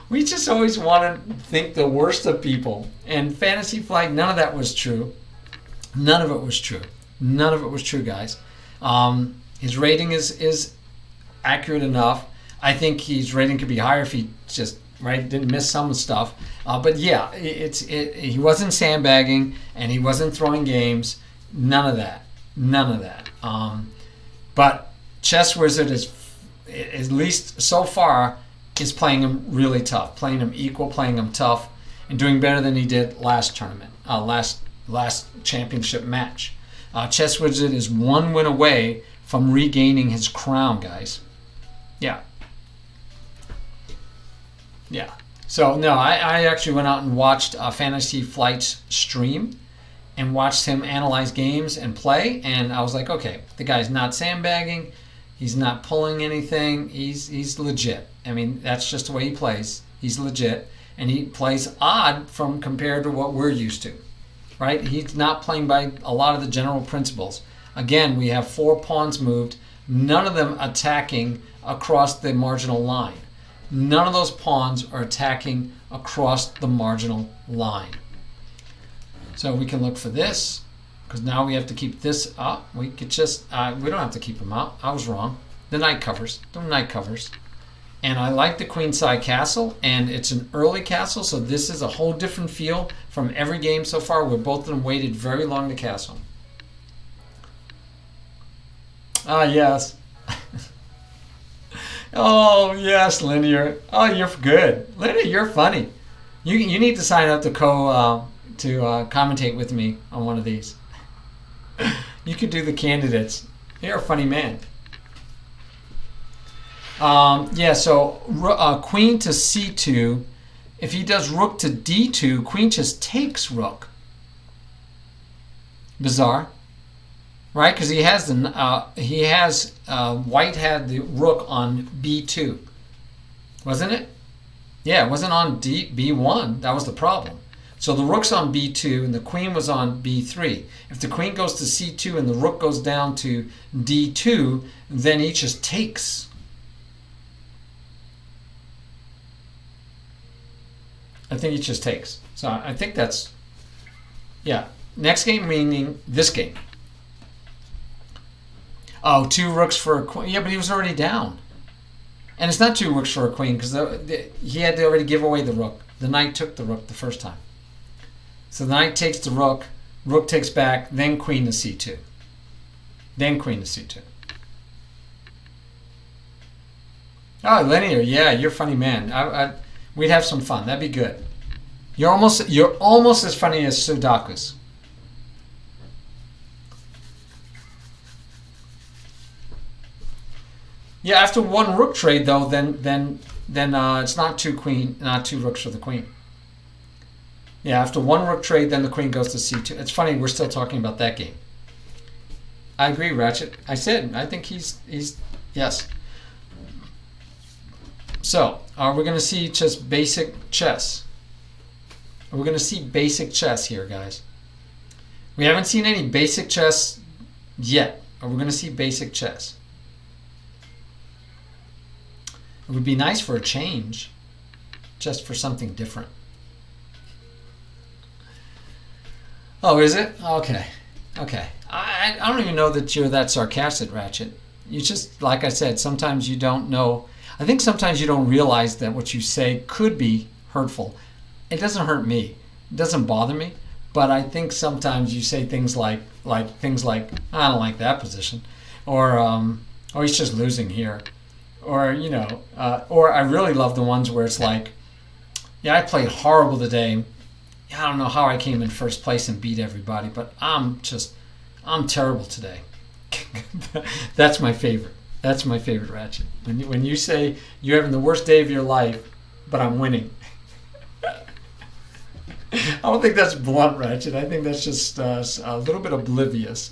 we just always want to think the worst of people. And Fantasy Flight, none of that was true. None of it was true. None of it was true, guys. His rating is accurate enough. I think his rating could be higher if he just didn't miss some stuff. But yeah, he wasn't sandbagging and he wasn't throwing games. None of that. But Chess Wizard is, at least so far, is playing him really tough, playing him equal, playing him tough, and doing better than he did last tournament, last championship match. Chess Wizard is one win away from regaining his crown, guys. Yeah. So no, I actually went out and watched Fantasy Flight's stream and watched him analyze games and play, and I was like, okay, the guy's not sandbagging, he's not pulling anything, he's legit. I mean, that's just the way he plays. He's legit, and he plays odd from compared to what we're used to, right? He's not playing by a lot of the general principles. Again, we have 4 pawns moved, none of them attacking across the marginal line. None of those pawns are attacking across the marginal line. So we can look for this, because now we have to keep this up. We could just, we don't have to keep them out. I was wrong. The knight covers. And I like the queenside castle, and it's an early castle, so this is a whole different feel from every game so far, where both of them waited very long to castle. Yes. Oh, yes, Linear. Oh, you're good. Linear, you're funny. You need to sign up to commentate with me on one of these. You could do the candidates. You're a funny man. So queen to c2. If he does rook to d2, queen just takes rook. Bizarre, right? Because white had the rook on b2, wasn't it? Yeah, it wasn't on b1. That was the problem. So the rook's on b2 and the queen was on b3. If the queen goes to c2 and the rook goes down to d2, then he just takes. I think he just takes. So I think that's, yeah. Next game meaning this game. Oh, 2 rooks for a queen. Yeah, but he was already down. And it's not 2 rooks for a queen because he had to already give away the rook. The knight took the rook the first time. So the knight takes the rook, rook takes back, then queen to c2. Then queen to c2. Oh, linear, yeah, you're a funny man. We'd have some fun. That'd be good. You're almost as funny as Sudakus. Yeah, after one rook trade though, then it's not two rooks for the queen. Yeah, after one rook trade, then the queen goes to c2. It's funny we're still talking about that game. I agree, Ratchet. I think he's yes. So, are we going to see just basic chess? We're going to see basic chess here, guys. We haven't seen any basic chess yet. Are we going to see basic chess? It would be nice for a change, just for something different. Oh, is it? Okay. Okay. I don't even know that you're that sarcastic, Ratchet. You just, like I said, sometimes you don't know. I think sometimes you don't realize that what you say could be hurtful. It doesn't hurt me. It doesn't bother me. But I think sometimes you say things like I don't like that position, or he's just losing here, or or I really love the ones where it's like, yeah, I played horrible today. I don't know how I came in first place and beat everybody, but I'm terrible today. That's my favorite. That's my favorite, Ratchet. When you say you're having the worst day of your life, but I'm winning. I don't think that's blunt, Ratchet. I think that's just a little bit oblivious.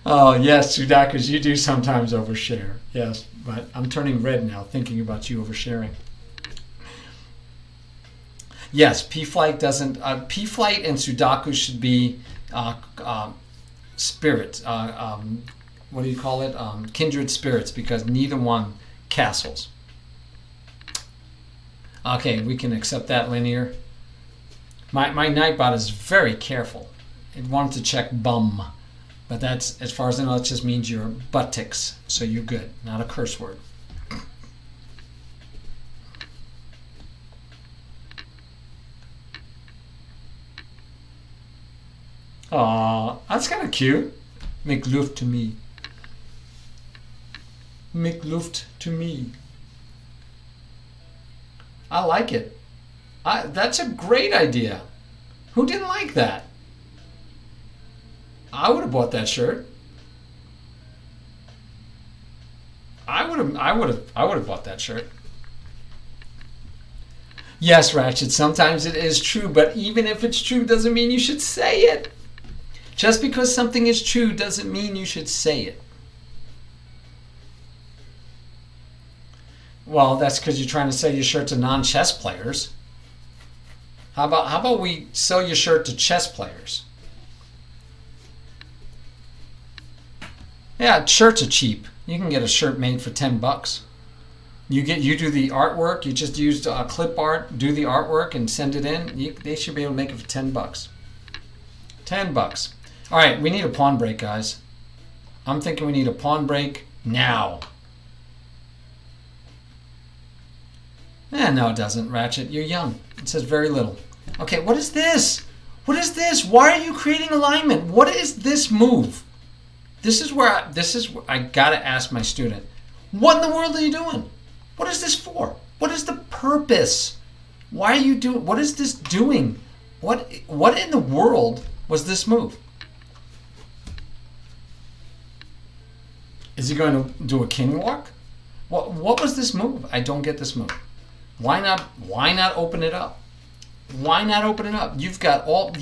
Oh, yes, Sudakus, you do sometimes overshare. Yes, but I'm turning red now thinking about you oversharing. Yes, PFlight doesn't. PFlight and Sudaku should be spirits. What do you call it? Kindred spirits, because neither one castles. Okay, we can accept that linear. My Nightbot is very careful. It wanted to check bum, but that's, as far as I know, it just means your buttocks, so you're good. Not a curse word. Aw, that's kind of cute. Make Luft to me. Make Luft to me. I like it. That's a great idea. Who didn't like that? I would have bought that shirt. I would have bought that shirt. Yes, Ratchet, sometimes it is true, but even if it's true doesn't mean you should say it. Just because something is true doesn't mean you should say it. Well, that's because you're trying to sell your shirt to non-chess players. How about we sell your shirt to chess players? Yeah, shirts are cheap. You can get a shirt made for $10. You do the artwork. You just use clip art, do the artwork, and send it in. They should be able to make it for $10. $10. All right, we need a pawn break, guys. I'm thinking we need a pawn break now. No, it doesn't, Ratchet. You're young. It says very little. Okay, what is this? What is this? Why are you creating alignment? What is this move? This is where I gotta ask my student. What in the world are you doing? What is this for? What is the purpose? Why are you doing? What is this doing? What in the world was this move? Is he going to do a king walk? What was this move? I don't get this move. Why not open it up? Why not open it up? You've got all,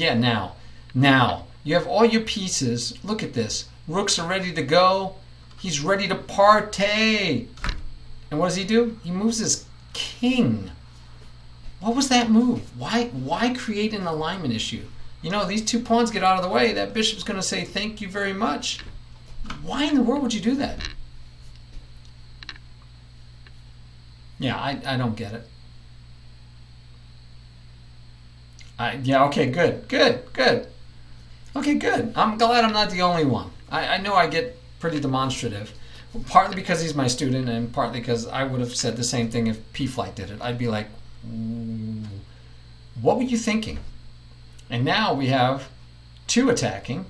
now you have all your pieces. Look at this. Rooks are ready to go. He's ready to partay. And what does he do? He moves his king. What was that move? Why create an alignment issue? These two pawns get out of the way. That bishop's going to say thank you very much. Why in the world would you do that? Yeah, I don't get it. Okay, good. Okay, good. I'm glad I'm not the only one. I know I get pretty demonstrative, partly because he's my student and partly because I would have said the same thing if PFlight did it. I'd be like, ooh, What were you thinking? And now we have 2 attacking,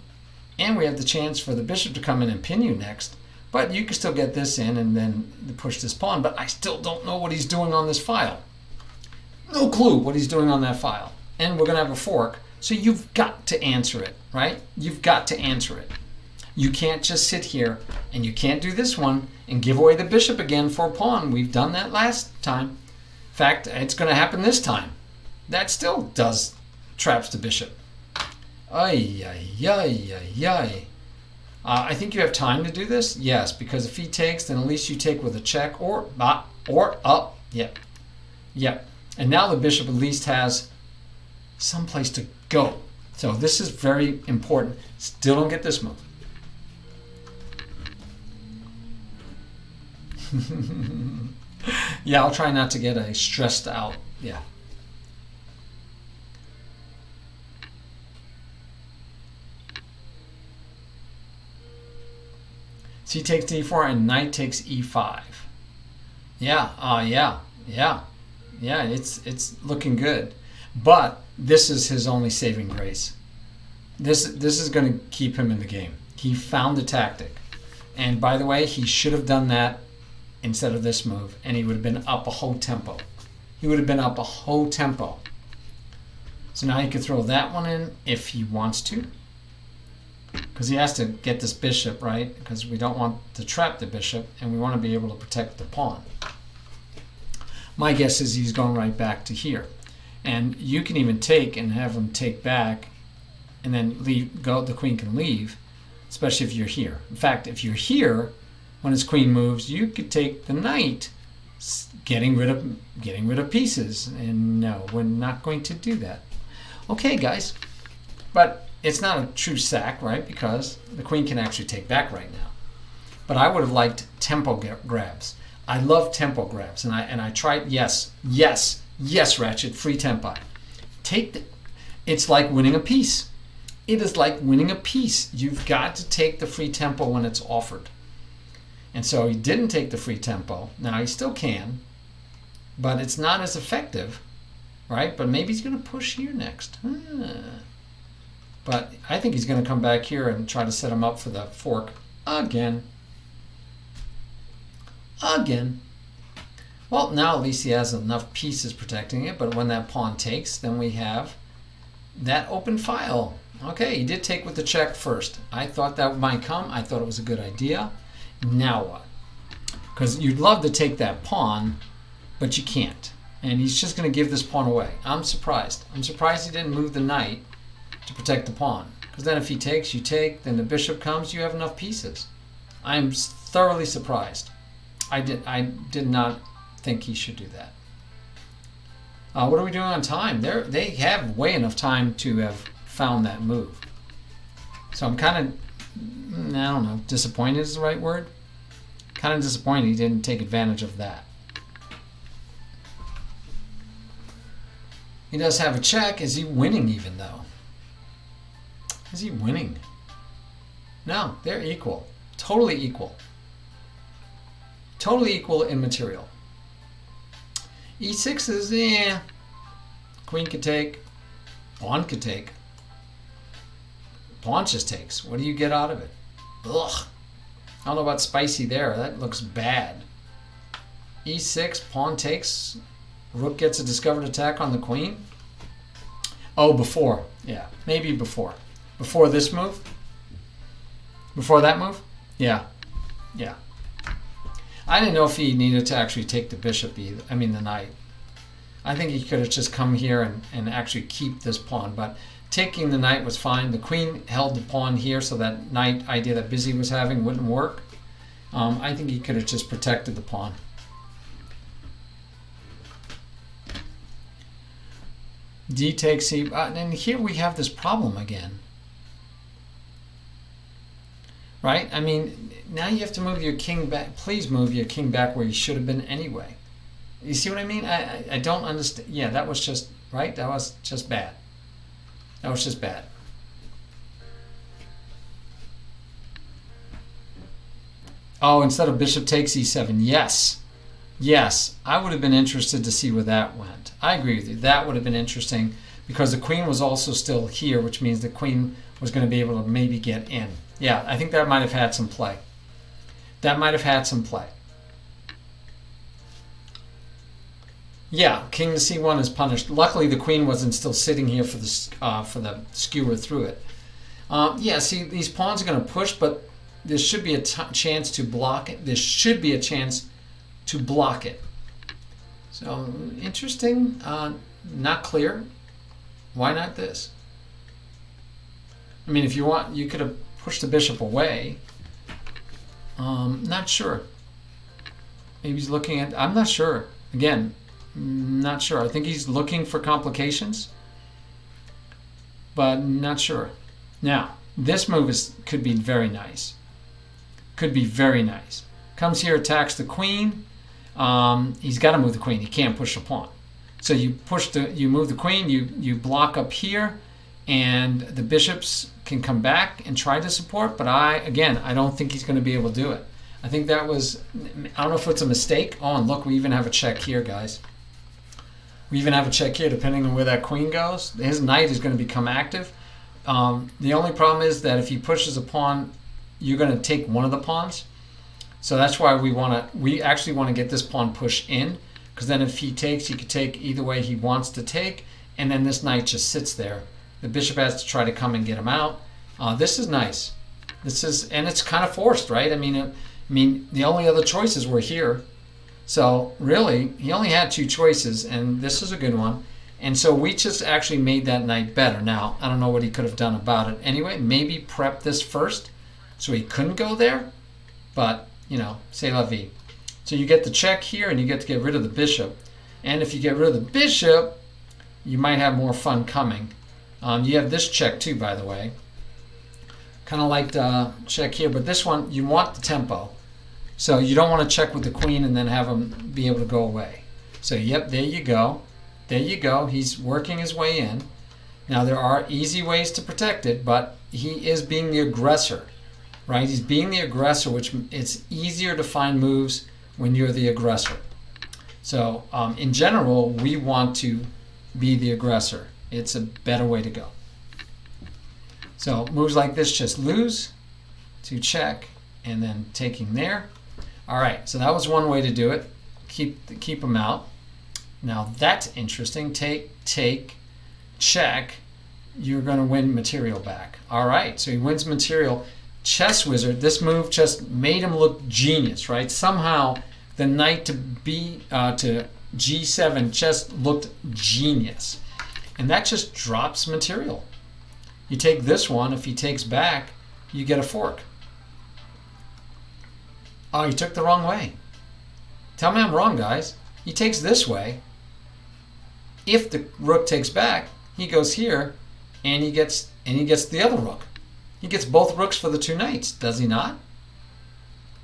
and we have the chance for the bishop to come in and pin you next. But you can still get this in and then push this pawn. But I still don't know what he's doing on this file. No clue what he's doing on that file. And we're going to have a fork. So you've got to answer it, right? You've got to answer it. You can't just sit here and you can't do this one and give away the bishop again for a pawn. We've done that last time. In fact, it's going to happen this time. That still traps the bishop. Ay, ay, ay, ay, ay. I think you have time to do this. Yes, because if he takes, then at least you take with a check or up. Yep. Yep. And now the bishop at least has some place to go. So this is very important. Still don't get this move. Yeah, I'll try not to get a stressed out. Yeah. C takes d4 and knight takes e5. Yeah, yeah, it's looking good. But this is his only saving grace. This is going to keep him in the game. He found the tactic. And by the way, he should have done that instead of this move, and he would have been up a whole tempo. He would have been up a whole tempo. So now he could throw that one in if he wants to. Because he has to get this bishop, right? Because we don't want to trap the bishop, and we want to be able to protect the pawn. My guess is he's going right back to here. And you can even take and have him take back, and then leave. Go. The queen can leave, especially if you're here. In fact, if you're here, when his queen moves, you could take the knight, getting rid of pieces. And no, we're not going to do that. Okay, guys, but it's not a true sack, right? Because the queen can actually take back right now. But I would have liked tempo grabs. I love tempo grabs, and I tried. Yes, Ratchet, free tempo. It's like winning a piece. It is like winning a piece. You've got to take the free tempo when it's offered. And so he didn't take the free tempo. Now he still can, but it's not as effective, right? But maybe he's going to push here next. But I think he's going to come back here and try to set him up for the fork again. Well, now at least he has enough pieces protecting it, but when that pawn takes, then we have that open file. Okay, he did take with the check first. I thought that might come. I thought it was a good idea. Now what? Because you'd love to take that pawn, but you can't. And he's just going to give this pawn away. I'm surprised. I'm surprised he didn't move the knight to protect the pawn. Because then if he takes, you take, then the bishop comes, you have enough pieces. I'm thoroughly surprised. I did not think he should do that. What are we doing on time? They have way enough time to have found that move. So I'm kind of, I don't know, disappointed is the right word? Kind of disappointed he didn't take advantage of that. He does have a check. Is he winning even though? Is he winning? No, they're equal. Totally equal. Totally equal in material. E6 is, queen could take, pawn could take. Pawn just takes. What do you get out of it? Ugh. I don't know about spicy there. That looks bad. E6, pawn takes. Rook gets a discovered attack on the queen. Oh, before. Yeah, maybe before. Before this move? Before that move? Yeah. Yeah. I didn't know if he needed to actually take the bishop either. I mean the knight. I think he could have just come here and actually keep this pawn. But taking the knight was fine. The queen held the pawn here, so that knight idea that Busy was having wouldn't work. I think he could have just protected the pawn. D takes C. And here we have this problem again. Right? I mean, now you have to move your king back. Please move your king back where you should have been anyway. You see what I mean? I don't understand. Yeah, that was just, right? That was just bad. That was just bad. Oh, instead of bishop takes e7. Yes. Yes, I would have been interested to see where that went. I agree with you. That would have been interesting because the queen was also still here, which means the queen was going to be able to maybe get in. Yeah, I think that might have had some play. That might have had some play. Yeah, king to c1 is punished. Luckily, the queen wasn't still sitting here for the skewer through it. Yeah, see, these pawns are going to push, but there should be a chance to block it. There should be a chance to block it. So, interesting. Not clear. Why not this? I mean, if you want, you could have pushed the bishop away. Not sure. Maybe he's looking at... I'm not sure. Again, not sure. I think he's looking for complications, but not sure. Now, this move could be very nice. Could be very nice. Comes here, attacks the queen. He's got to move the queen. He can't push the pawn. So you move the queen. You block up here, and the bishops can come back and try to support. But I don't think he's going to be able to do it. I think that was... I don't know if it's a mistake. Oh, and look, we even have a check here, guys. We even have a check here, depending on where that queen goes. His knight is going to become active. The only problem is that if he pushes a pawn, you're going to take one of the pawns. So that's why we actually want to get this pawn pushed in, because then if he takes, he could take either way he wants to take, and then this knight just sits there. The bishop has to try to come and get him out. This is nice. And it's kind of forced, right? I mean, the only other choices were here. So really, he only had two choices, and this is a good one. And so we just actually made that knight better. Now, I don't know what he could have done about it. Anyway, maybe prep this first so he couldn't go there. But, c'est la vie. So you get the check here, and you get to get rid of the bishop. And if you get rid of the bishop, you might have more fun coming. You have this check too, by the way. Kind of like the check here, but this one, you want the tempo. So you don't want to check with the queen and then have him be able to go away. So, yep, there you go. There you go. He's working his way in. Now, there are easy ways to protect it, but he is being the aggressor, right? He's being the aggressor, which it's easier to find moves when you're the aggressor. So, in general, we want to be the aggressor. It's a better way to go. So, moves like this just lose to check and then taking there. All right, so that was one way to do it. Keep them out. Now that's interesting. Take, check. You're going to win material back. All right, so he wins material. Chess Wizard, this move just made him look genius, right? Somehow the knight to G7 just looked genius. And that just drops material. You take this one. If he takes back, you get a fork. Oh, he took the wrong way. Tell me I'm wrong, guys. He takes this way. If the rook takes back, he goes here, and he gets the other rook. He gets both rooks for the two knights, does he not?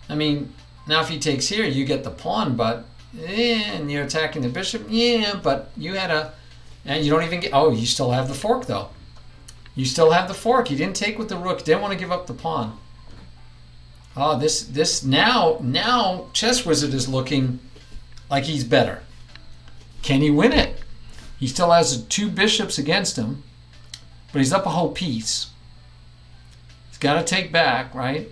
I mean, now if he takes here, you get the pawn, but and you're attacking the bishop. Yeah, but you don't even get. Oh, you still have the fork though. You still have the fork. You didn't take with the rook. Didn't want to give up the pawn. Oh, this now Chess Wizard is looking like he's better. Can he win it? He still has two bishops against him, but he's up a whole piece. He's got to take back, right?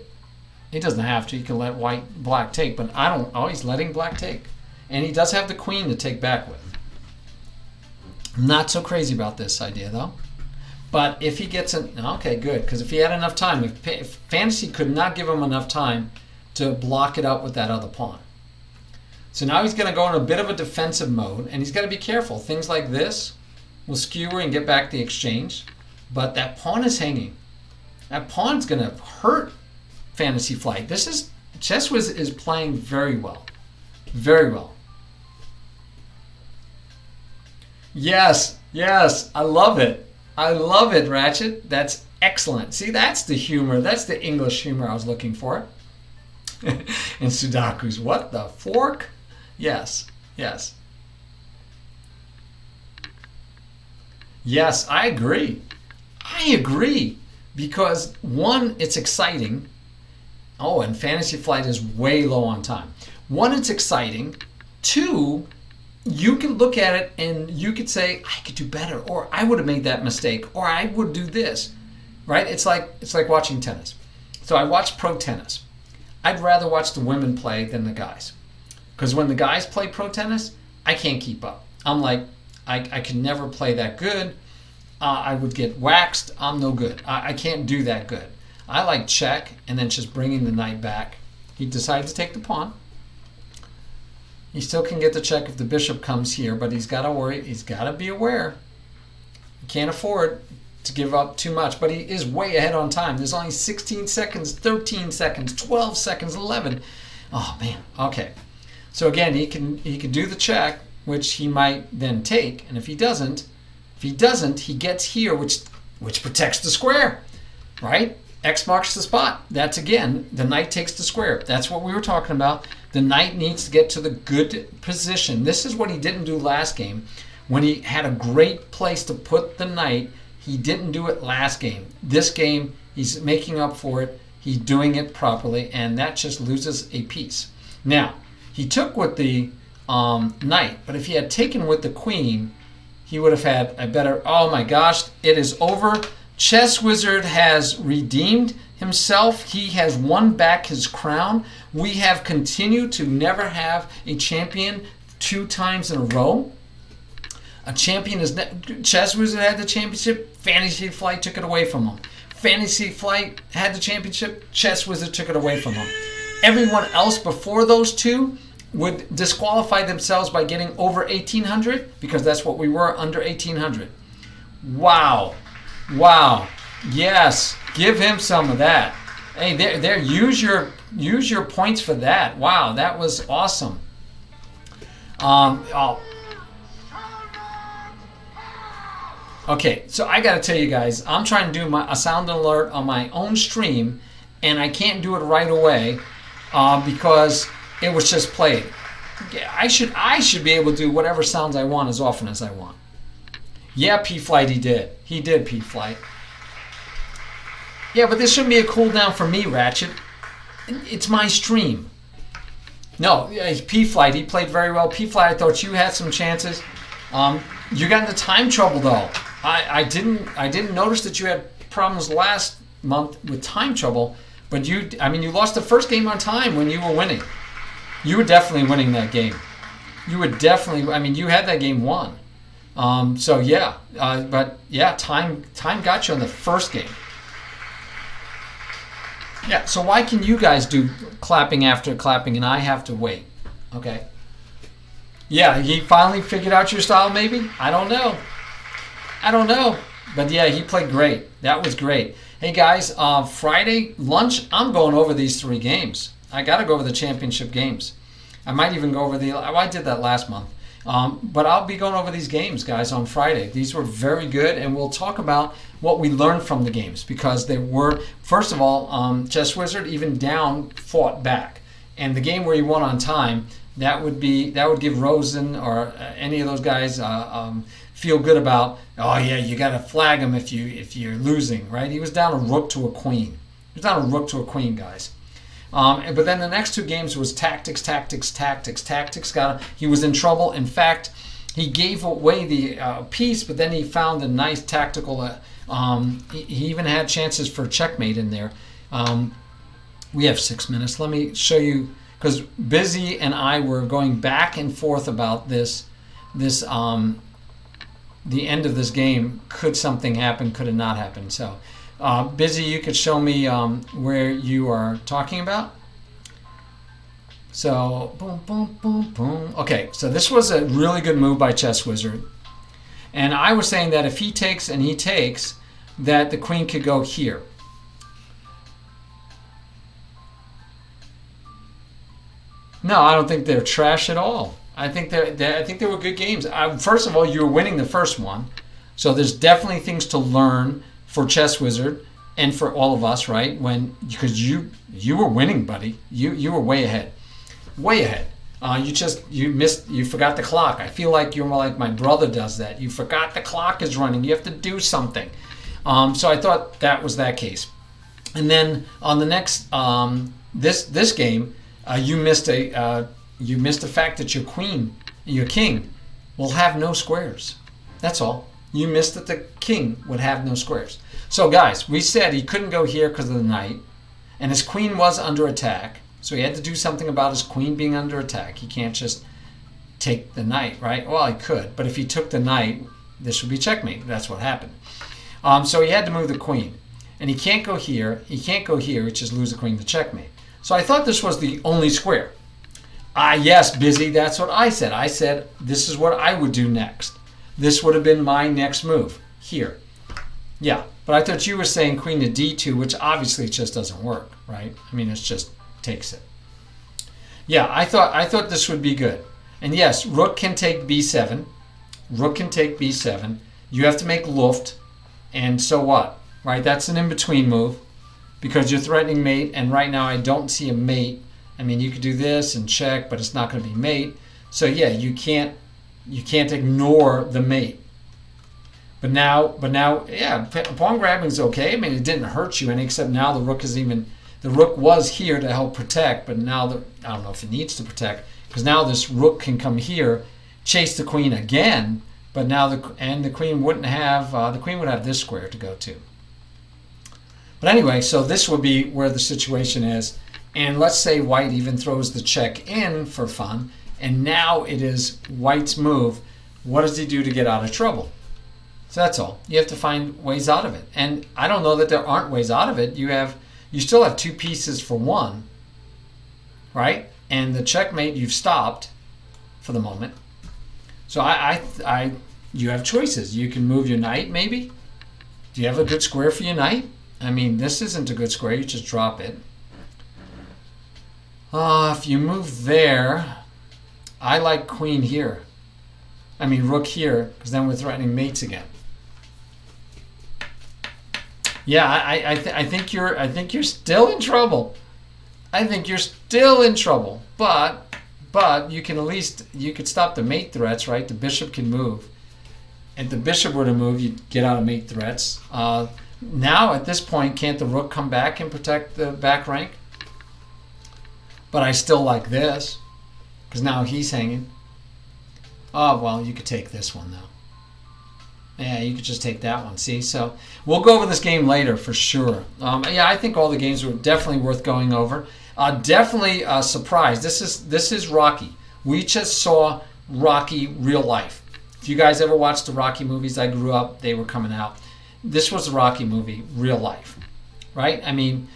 He doesn't have to. He can let black take, but I don't. Oh, he's letting black take, and he does have the queen to take back with. I'm not so crazy about this idea though. But if he gets okay, good, because if he had enough time, if Fantasy could not give him enough time to block it up with that other pawn. So now he's going to go in a bit of a defensive mode, and he's got to be careful. Things like this will skewer and get back the exchange, but that pawn is hanging. That pawn's going to hurt Fantasy Flight. Chess Wizard is playing very well. Very well. Yes, I love it. I love it, Ratchet. That's excellent. See, that's the humor. That's the English humor I was looking for. And Sudoku's, what the fork? Yes. Yes, I agree. Because, one, it's exciting. Oh, and Fantasy Flight is way low on time. One, it's exciting. Two, you can look at it and you could say, I could do better, or I would have made that mistake, or I would do this, right? It's like watching tennis. So I watch pro tennis. I'd rather watch the women play than the guys. Because when the guys play pro tennis, I can't keep up. I'm like, I can never play that good. I would get waxed. I'm no good. I can't do that good. I like check and then just bringing the knight back. He decided to take the pawn. He still can get the check if the bishop comes here, but he's got to worry. He's got to be aware. He can't afford to give up too much, but he is way ahead on time. There's only 16 seconds, 13 seconds, 12 seconds, 11. Oh man. Okay. So again, he can do the check, which he might then take, and if he doesn't, he gets here, which protects the square, right? X marks the spot. That's again, the knight takes the square. That's what we were talking about. The knight needs to get to the good position. This is what he didn't do last game. When he had a great place to put the knight, he didn't do it last game. This game, he's making up for it. He's doing it properly, and that just loses a piece. Now, he took with the knight, but if he had taken with the queen, he would have had a better... Oh my gosh, it is over. Chess Wizard has redeemed himself. He has won back his crown. We have continued to never have a champion 2 times in a row. A champion is... Chess Wizard had the championship. Fantasy Flight took it away from him. Fantasy Flight had the championship. Chess Wizard took it away from him. Everyone else before those two would disqualify themselves by getting over 1,800 because that's what we were, under 1,800. Wow. Wow. Yes. Give him some of that. Hey, there. Use your points for that. Wow, that was awesome. Okay, so I got to tell you guys, I'm trying to do a sound alert on my own stream, and I can't do it right away because it was just played. I should be able to do whatever sounds I want as often as I want. Yeah, PFlight, he did. He did, PFlight. Yeah, but this shouldn't be a cooldown for me, Ratchet. It's my stream. No, PFlight, he played very well. PFlight, I thought you had some chances. You got into time trouble though. I didn't notice that you had problems last month with time trouble, but you lost the first game on time when you were winning. You were definitely winning that game. You were definitely, you had that game won. So yeah, but yeah, time got you on the first game. Yeah, so why can you guys do clapping after clapping and I have to wait? Okay. Yeah, he finally figured out your style maybe? I don't know. But yeah, he played great. That was great. Hey guys, Friday lunch, I'm going over these 3 games. I got to go over the championship games. I might even go over I did that last month. But I'll be going over these games, guys, on Friday. These were very good, and we'll talk about what we learned from the games because they were, first of all, Chess Wizard, even down, fought back. And the game where he won on time, that would give Rosen or any of those guys feel good about, oh yeah, you got to flag him if you're losing, right? He was down a rook to a queen. He was down a rook to a queen, guys. But then the next 2 games was tactics. He was in trouble. In fact, he gave away the piece, but then he found a nice tactical. He even had chances for checkmate in there. We have 6 minutes. Let me show you, because Busy and I were going back and forth about this. The end of this game. Could something happen? Could it not happen? So. Busy, you could show me where you are talking about. So, boom, boom, boom, boom. Okay, so this was a really good move by Chess Wizard. And I was saying that if he takes and he takes, that the queen could go here. No, I don't think they're trash at all. I think they were good games. First of all, you were winning the first one. So there's definitely things to learn for Chess Wizard and for all of us, right? Because you were winning, buddy. You were way ahead. You forgot the clock. I feel like you're more like my brother does that. You forgot the clock is running. You have to do something. So I thought that was that case. And then on the next this game, you missed You missed the fact that your king, will have no squares. That's all. You missed that the king would have no squares. So guys, we said he couldn't go here because of the knight, and his queen was under attack. So he had to do something about his queen being under attack. He can't just take the knight, right? Well, he could, but if he took the knight, this would be checkmate. That's what happened. So he had to move the queen. And he can't go here. He can't go here, which is lose the queen to checkmate. So I thought this was the only square. Yes, Busy, that's what I said. I said this is what I would do next. This would have been my next move here. Yeah, but I thought you were saying queen to d2, which obviously just doesn't work, right? I mean, it just takes it. Yeah, I thought this would be good. And yes, rook can take b7. Rook can take b7. You have to make Luft, and so what? Right? That's an in-between move because you're threatening mate, and right now I don't see a mate. I mean, you could do this and check, but it's not going to be mate. So yeah, you can't ignore the mate. But now, yeah, pawn grabbing is okay. I mean, it didn't hurt you any, except now the rook was here to help protect, but now I don't know if it needs to protect, because now this rook can come here, chase the queen again, but now the queen wouldn't have would have this square to go to. But anyway, so this would be where the situation is, and let's say white even throws the check in for fun, and now it is white's move. What does he do to get out of trouble? So that's all. You have to find ways out of it, and I don't know that there aren't ways out of it. You still have two pieces for one, right? And the checkmate you've stopped for the moment. So you have choices. You can move your knight, maybe. Do you have a good square for your knight? I mean, this isn't a good square. You just drop it. If you move there, I like queen here. I mean, rook here, because then we're threatening mates again. Yeah, I think you're still in trouble. I think you're still in trouble. But you can you could stop the mate threats, right? The bishop can move. If the bishop were to move, you'd get out of mate threats. Now, at this point, can't the rook come back and protect the back rank? But I still like this, because now he's hanging. Oh, well, you could take this one, though. Yeah, you could just take that one, see? So we'll go over this game later for sure. Yeah, I think all the games were definitely worth going over. Definitely surprised. This is Rocky. We just saw Rocky real life. If you guys ever watched the Rocky movies, I grew up, they were coming out. This was a Rocky movie, real life, right? I mean,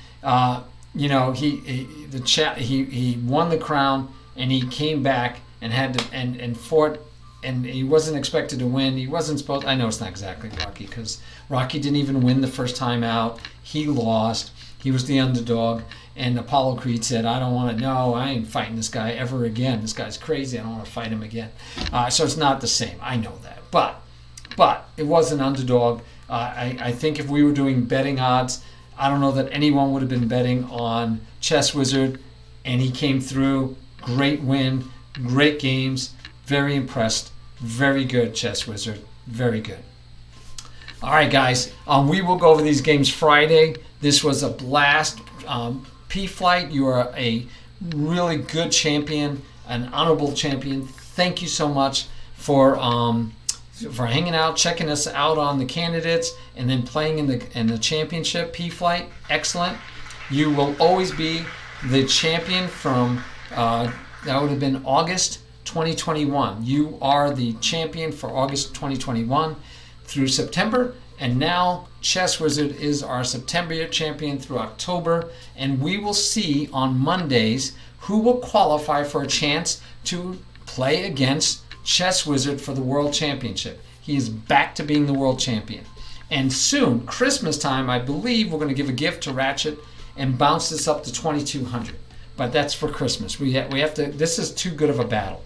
you know, he won the crown, and he came back and had to and fought, and he wasn't expected to win. He wasn't supposed. I know it's not exactly Rocky, because Rocky didn't even win the first time out. He lost. He was the underdog, and Apollo Creed said, "I don't want to. No, I ain't fighting this guy ever again. This guy's crazy. I don't want to fight him again." So it's not the same. I know that, but it was an underdog. I think if we were doing betting odds, I don't know that anyone would have been betting on Chess Wizard, and he came through. Great win, great games, very impressed, very good Chess Wizard, very good. All right, guys, we will go over these games Friday. This was a blast. PFlight, you are a really good champion, an honorable champion. Thank you so much for hanging out, checking us out on the candidates, and then playing in the championship. PFlight, excellent. You will always be the champion from that would have been August 2021. You are the champion for August 2021 through September, and now Chess Wizard is our September champion through October, and we will see on Mondays who will qualify for a chance to play against Chess Wizard for the World Championship. He is back to being the world champion. And soon, Christmas time, I believe we're going to give a gift to Ratchet and bounce this up to 2,200. But that's for Christmas. We have to. This is too good of a battle.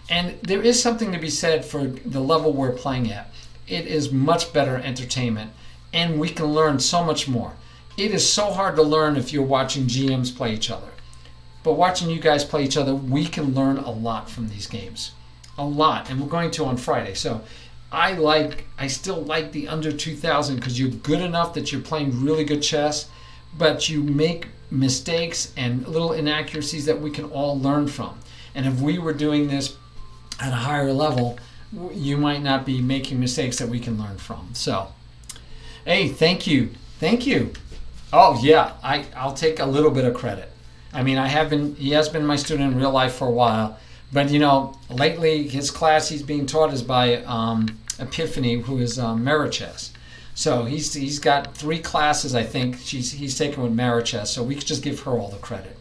And there is something to be said for the level we're playing at. It is much better entertainment, and we can learn so much more. It is so hard to learn if you're watching GMs play each other. But watching you guys play each other, we can learn a lot from these games. A lot. And we're going to on Friday. So I still like the under 2000 because you're good enough that you're playing really good chess, but you make mistakes and little inaccuracies that we can all learn from. And if we were doing this at a higher level, you might not be making mistakes that we can learn from. So, hey, thank you. Thank you. Oh, yeah, I'll take a little bit of credit. I mean, he has been my student in real life for a while, but lately his class he's being taught is by Epiphany, who is Marichess. So he's got 3 classes, I think, he's taken with Marichess, so we could just give her all the credit.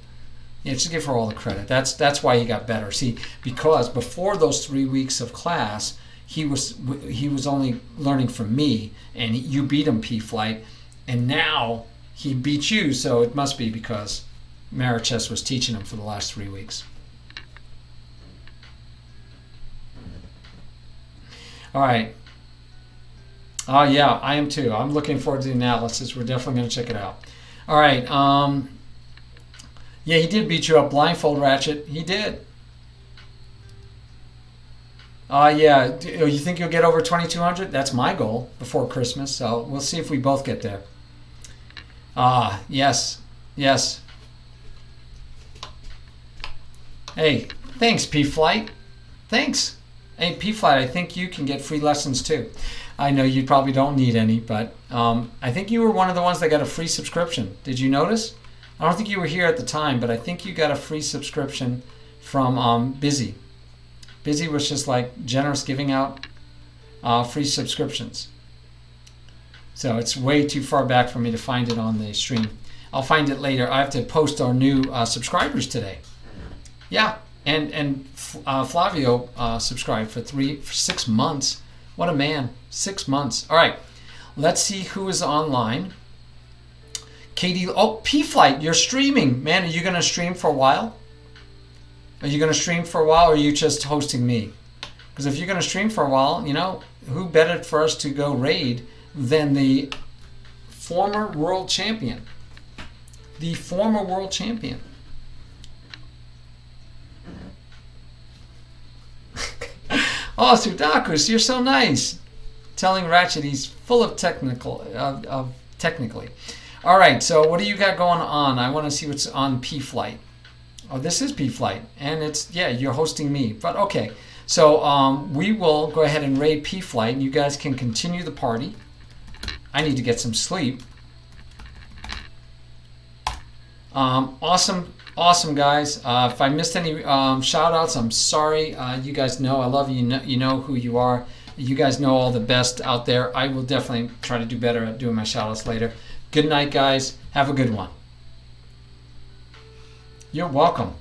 Yeah, just give her all the credit. That's why he got better. See, because before those 3 weeks of class, he was only learning from me, and you beat him, PFlight, and now he beat you, so it must be because Marichess was teaching him for the last 3 weeks. All right. Oh, yeah, I am too. I'm looking forward to the analysis. We're definitely going to check it out. All right. Yeah, he did beat you up. Blindfold Ratchet. He did. Yeah. You think you'll get over 2,200? That's my goal before Christmas. So we'll see if we both get there. Yes. Yes. Hey, thanks, PFlight. Thanks. Hey, PFlight, I think you can get free lessons too. I know you probably don't need any, but I think you were one of the ones that got a free subscription. Did you notice? I don't think you were here at the time, but I think you got a free subscription from Busy. Busy was just like generous giving out free subscriptions. So it's way too far back for me to find it on the stream. I'll find it later. I have to post our new subscribers today. Yeah, and Flavio subscribed for 6 months. What a man, 6 months. All right, let's see who is online. Katie, PFlight, you're streaming. Man, are you going to stream for a while? Are you going to stream for a while, or are you just hosting me? Because if you're going to stream for a while, who better for us to go raid than the former world champion? The former world champion. Oh, Sudakus, you're so nice. Telling Ratchet he's full of technically. All right, so what do you got going on? I want to see what's on PFlight. Oh, this is PFlight, and you're hosting me. But okay, so we will go ahead and raid PFlight, and you guys can continue the party. I need to get some sleep. Awesome, guys. If I missed any shout-outs, I'm sorry. You guys know I love you. You know who you are. You guys know all the best out there. I will definitely try to do better at doing my shout-outs later. Good night, guys. Have a good one. You're welcome.